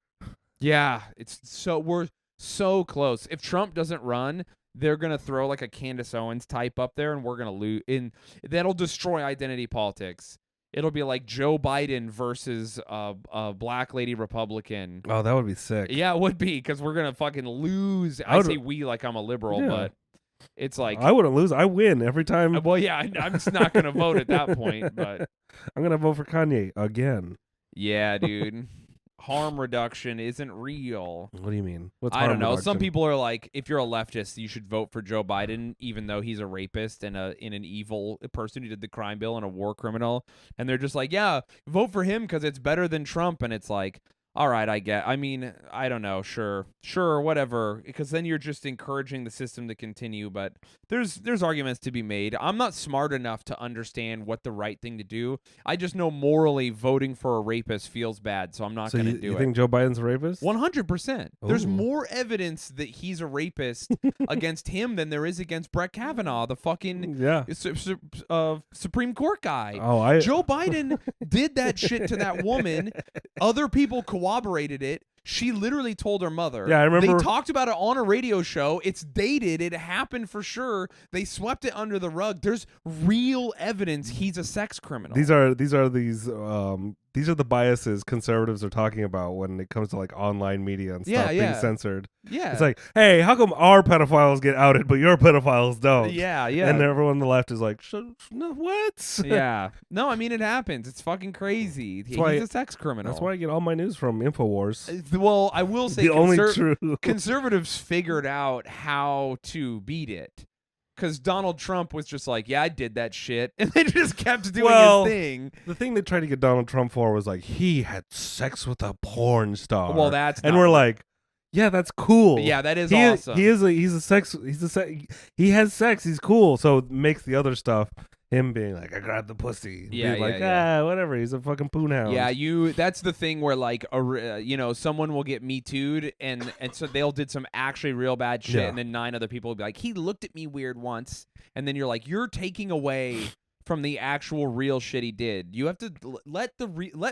Yeah, we're so close. If Trump doesn't run, they're going to throw like a Candace Owens type up there and we're going to lose. And that'll destroy identity politics. It'll be like Joe Biden versus a black lady Republican. Oh, that would be sick. Yeah, it would be because we're going to fucking lose. I say we like I'm a liberal, but it's like. I wouldn't lose. I win every time. Well, yeah, I'm just not going to vote at that point, but. I'm going to vote for Kanye again. Yeah, dude. Harm reduction isn't real. What do you mean? What's I harm don't know. reduction? Some people are like, if you're a leftist, you should vote for Joe Biden, even though he's a rapist and an evil person who did the crime bill and a war criminal. And they're just like, yeah, vote for him because it's better than Trump. And it's like, all right, I mean, I don't know. Sure, whatever. Because then you're just encouraging the system to continue. But there's arguments to be made. I'm not smart enough to understand what the right thing to do. I just know morally voting for a rapist feels bad, so I'm not going to do it. You think Joe Biden's a rapist? 100%. There's Ooh. more evidence that he's a rapist against him than there is against Brett Kavanaugh, the fucking Supreme Court guy. Joe Biden did that shit to that woman. Other people corroborated it. She literally told her mother. Yeah, I remember. They talked about it on a radio show. It's dated. It happened for sure. They swept it under the rug. There's real evidence he's a sex criminal. These these are the biases conservatives are talking about when it comes to like online media and stuff being censored. Yeah. It's like, hey, how come our pedophiles get outed but your pedophiles don't? Yeah, yeah. And everyone on the left is like, no, what? Yeah. No, I mean, it happens. It's fucking crazy. He's a sex criminal. That's why I get all my news from InfoWars. Well, I will say the only true. Conservatives figured out how to beat it. Because Donald Trump was just like, yeah, I did that shit. And they just kept doing his thing. The thing they tried to get Donald Trump for was like, he had sex with a porn star. Well, that's and we're like, yeah, that's cool. Yeah, that is awesome. He has sex. He's cool. So it makes the other stuff, him being like, I grabbed the pussy. Yeah, being like, whatever. He's a fucking poon hound. Yeah, that's the thing where like, someone will get Me Too'd and so they'll did some actually real bad shit, and then 9 other people will be like, he looked at me weird once, and then you're like, you're taking away from the actual real shit he did. You have to let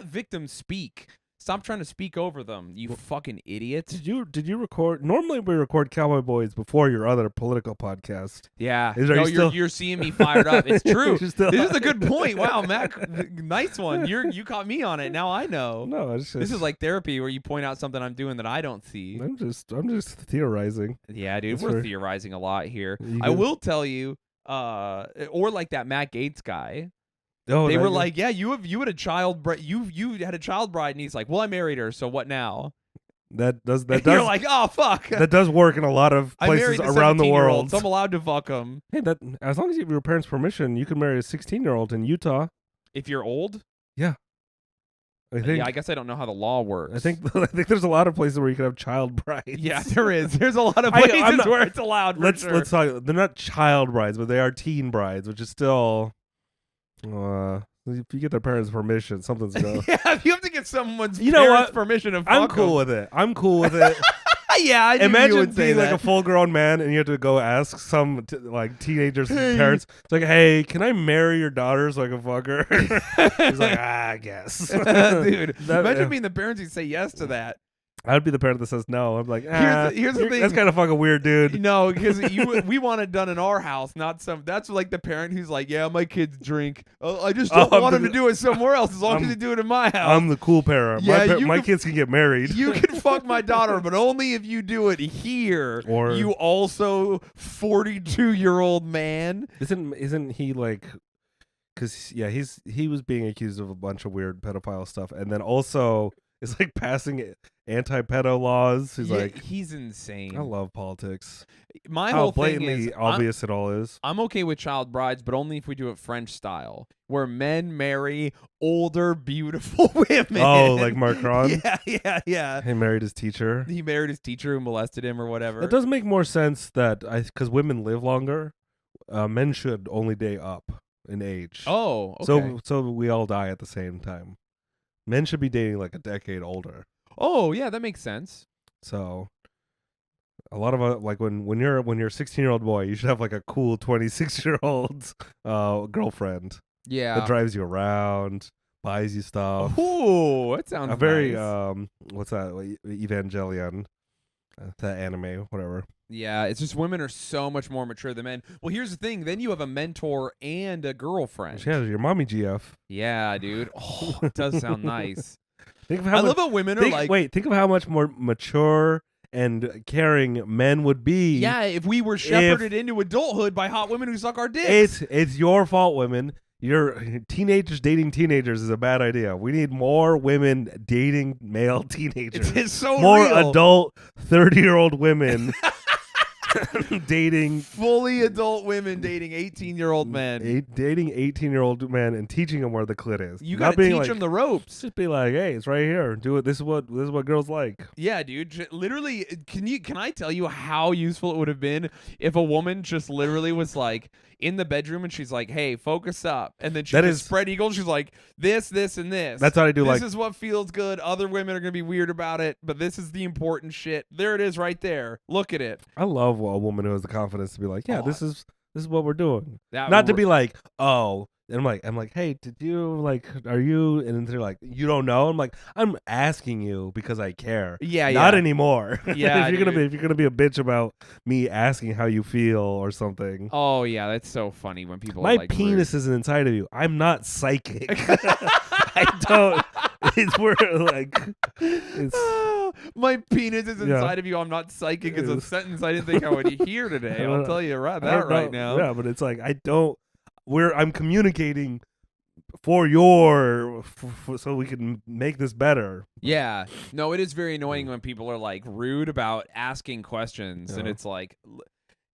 victims speak. Stop trying to speak over them, you fucking idiots. Did you record? Normally we record Cowboy Boys before your other political podcast. Yeah. You're seeing me fired up. It's true. This is a good point. Wow, Mac, nice one. You caught me on it. Now I know. No, it's just, this is like therapy where you point out something I'm doing that I don't see. I'm just theorizing. Yeah, dude, we're theorizing a lot here. I will tell you, or like that Matt Gaetz guy. Oh, they were like, yeah, you had a child, you had a child bride, and he's like, well, I married her, so what now? That does. You're like, oh fuck. That does work in a lot of places around the world. So I'm allowed to fuck him. Hey, as long as you have your parents' permission, you can marry a 16-year-old in Utah. If you're old. Yeah. I guess I don't know how the law works. I think there's a lot of places where you can have child brides. Yeah, there is. There's a lot of places where it's allowed. Let's talk. They're not child brides, but they are teen brides, which is still. If you get their parents' permission, something's going. Yeah, if you have to get someone's parents' permission to fuck I'm cool with it. Yeah, I imagine being like a full-grown man and you have to go ask some teenagers' parents. It's like, hey, can I marry your daughter so I can fuck her? He's like, I guess. Dude, imagine being the parents who say yes to that. I'd be the parent that says no. I'm like, here's the thing. That's kind of fucking weird, dude. No, because we want it done in our house, not some. That's like the parent who's like, yeah, my kids drink. I just don't want them to do it somewhere else as long as they do it in my house. I'm the cool parent. Yeah, my kids can get married. You can fuck my daughter, but only if you do it here. Or you also 42-year-old man. Isn't he like? Because he was being accused of a bunch of weird pedophile stuff, and then also. It's like passing anti-pedo laws. He's insane. I love politics. My whole thing blatantly is obvious it all is. I'm okay with child brides, but only if we do it French style, where men marry older, beautiful women. Oh, like Macron? Yeah. He married his teacher. He married his teacher who molested him or whatever. It does make more sense that because women live longer, men should only date up in age. Oh, okay. So we all die at the same time. Men should be dating like a decade older. Oh, yeah, that makes sense. So, a lot of like when you're a 16-year-old boy, you should have like a cool 26-year-old girlfriend. Yeah, that drives you around, buys you stuff. Oh, that sounds very nice. What's that? Evangelion, that anime, whatever. Yeah, it's just women are so much more mature than men. Well, here's the thing. Then you have a mentor and a girlfriend. Yeah, your mommy GF. Yeah, dude. Oh, it does sound nice. Think of how love how women are like... Wait, think of how much more mature and caring men would be. Yeah, if we were shepherded into adulthood by hot women who suck our dicks. It's your fault, women. Your teenagers dating teenagers is a bad idea. We need more women dating male teenagers. It's so more real. Adult 30-year-old women dating fully adult women dating 18-year-old men. Dating 18-year-old men and teaching them where the clit is. You gotta teach them the ropes. Just be like, hey, it's right here. Do it. This is what girls like. Yeah, dude. Literally, can I tell you how useful it would have been if a woman just literally was like in the bedroom and she's like, hey, focus up, and then she just spread eagle. She's like, this, and this. That's how I do. This is what feels good. Other women are gonna be weird about it, but this is the important shit. There it is, right there. Look at it. I love a woman who has the confidence to be like, yeah, this is what we're doing. Not to be like, oh, and I'm like, hey, did you are you? And then they're like, you don't know. I'm like, I'm asking you because I care. Yeah, not anymore. Yeah, if you're gonna be a bitch about me asking how you feel or something. Oh yeah, that's so funny when people. My penis isn't inside of you. I'm not psychic. we're like, it's my penis is Yeah. inside of you. I'm not psychic. It's a It's- sentence I didn't think I would hear today. I'll tell you I that don't right know. now. Yeah, but it's like I'm communicating for your so we can make this better. Yeah. No, it is very annoying when people are like rude about asking questions, and Yeah. it's like,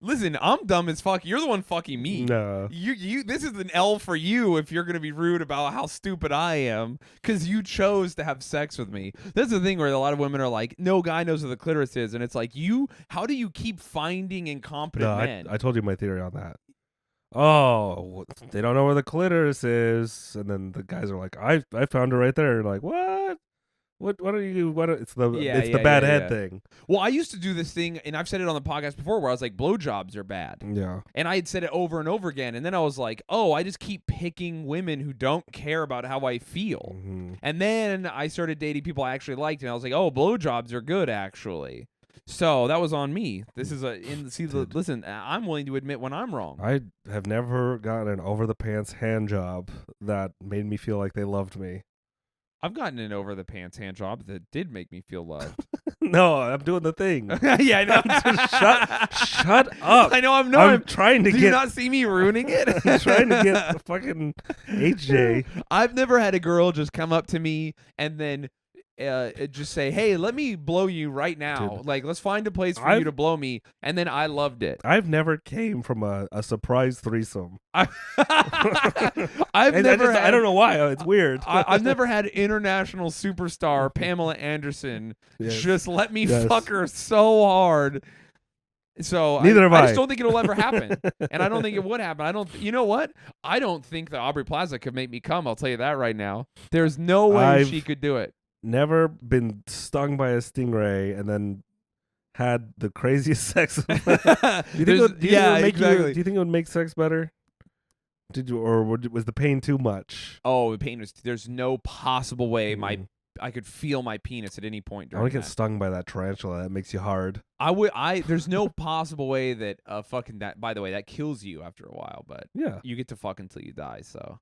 listen, I'm dumb as fuck. You're the one fucking me. No. You this is an L for you if you're gonna be rude about how stupid I am because you chose to have sex with me. That's the thing where a lot of women are like, no guy knows what the clitoris is, and it's like, how do you keep finding incompetent men? I told you my theory on that. Oh, they don't know where the clitoris is, and then the guys are like, I found it right there. Like, what? What are you? It's the bad head thing. Well, I used to do this thing, and I've said it on the podcast before, where I was like, blowjobs are bad. Yeah. And I had said it over and over again, and then I was like, oh, I just keep picking women who don't care about how I feel. Mm-hmm. And then I started dating people I actually liked, and I was like, oh, blowjobs are good, actually. So that was on me. This is listen, I'm willing to admit when I'm wrong. I have never gotten an over the pants hand job that made me feel like they loved me. I've gotten an over the pants hand job that did make me feel loved. No, I'm doing the thing. Yeah, I know. Shut up. I know I'm I'm trying to Do get. you not see me ruining it? I'm trying to get the fucking HJ. I've never had a girl just come up to me and then just say, hey, let me blow you right now. Dude, like, let's find a place for you to blow me. And then I loved it. I've never came from a surprise threesome. I've And never I don't know why. It's weird. I've never had international superstar Pamela Anderson Yes. just let me Yes. fuck her so hard. So Neither have I I. just don't think it'll ever happen, and I don't think it would happen. You know what? I don't think that Aubrey Plaza could make me come. I'll tell you that right now. There's no way she could do it. Never been stung by a stingray and then had the craziest sex. Do you think it would make sex better? Was the pain too much? Oh, the pain was. There's no possible way I could feel my penis at any point I during want to that. get stung by that tarantula. That makes you hard. There's no possible way that fucking that. By the way, that kills you after a while, but Yeah, you get to fuck until you die. So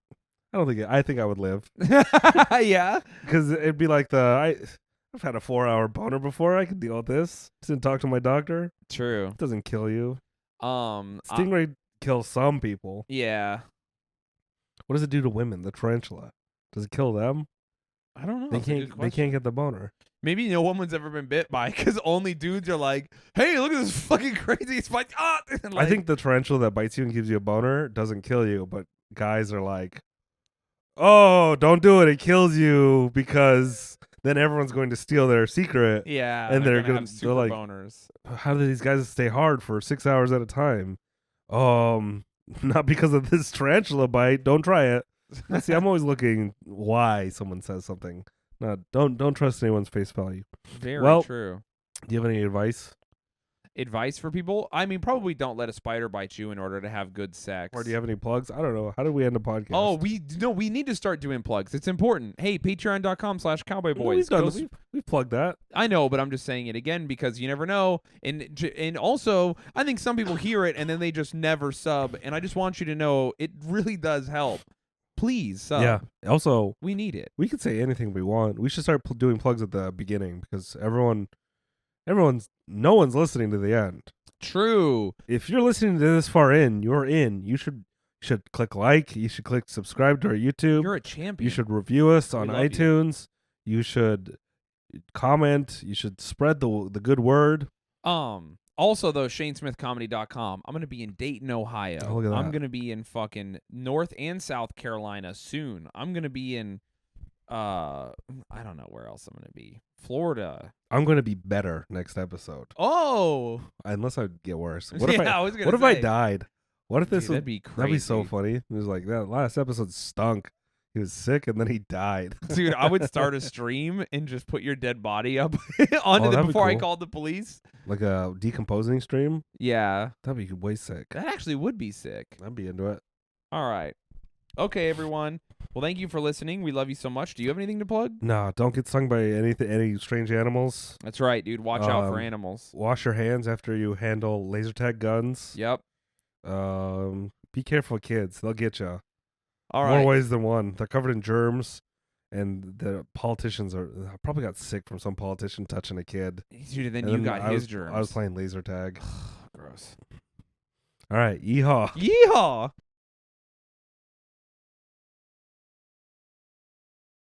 I think I would live yeah. because it'd be like I've had a 4-hour boner before. I could deal with this. Just didn't talk to my doctor. True. It doesn't kill you. Stingray. Stingray kills some people. Yeah. What does it do to women? The tarantula. Does it kill them? I don't know. They That's a good can't. They question. can't get the boner. Maybe no woman's ever been bit by because only dudes are like, hey, look at this fucking crazy spike. And I think the tarantula that bites you and gives you a boner doesn't kill you, but guys are like, oh, don't do it. It kills you because then everyone's going to steal their secret. yeah, and they're gonna have super like, boners. How do these guys stay hard for 6 hours at a time? Not because of this tarantula bite. Don't try it. See, I'm always looking why someone says something. No, don't trust anyone's face value. Very true. Do you have any advice? Advice for people? I mean, probably don't let a spider bite you in order to have good sex. Or do you have any plugs? I don't know. How did we end the podcast? Oh, we need to start doing plugs. It's important. Hey, patreon.com/cowboyboys. No, we've plugged that. I know, but I'm just saying it again because you never know. And also, I think some people hear it and then they just never sub. And I just want you to know it really does help. Please sub. Yeah. Also, we need it. we could say anything we want. We should start doing plugs at the beginning because no one's listening to the end. True. If you're listening to this far in, you're in. You should click like. You should click subscribe to our YouTube. You're a champion. You should review us on We love you. iTunes. You should comment. You should spread the good word. Also, though, ShayneSmithComedy.com. I'm going to be in Dayton, Ohio. Oh, look at I'm that. going to be in fucking North and South Carolina soon. I'm going to be in, I don't know where else I'm going to be. Florida. I'm going to be better next episode. Oh. Unless I get worse. What if I was gonna What if I say. died? What if this Dude, was, that'd be crazy. that'd be so funny. It was like that last episode stunk. He was sick and then he died. Dude, I would start a stream and just put your dead body up onto that'd be before I cool. called the police. Like a decomposing stream. Yeah. That'd be way sick. That actually would be sick. I'd be into it. All right. Okay, everyone. Well, thank you for listening. We love you so much. Do you have anything to plug? No, don't get stung by any strange animals. That's right, dude. Watch out for animals. Wash your hands after you handle laser tag guns. Yep. Be careful, kids. They'll get you. All More right. ways than one. They're covered in germs, and the politicians I probably got sick from some politician touching a kid. Dude, and then And you got his I germs. was playing laser tag. Gross. All right, yeehaw. Yeehaw!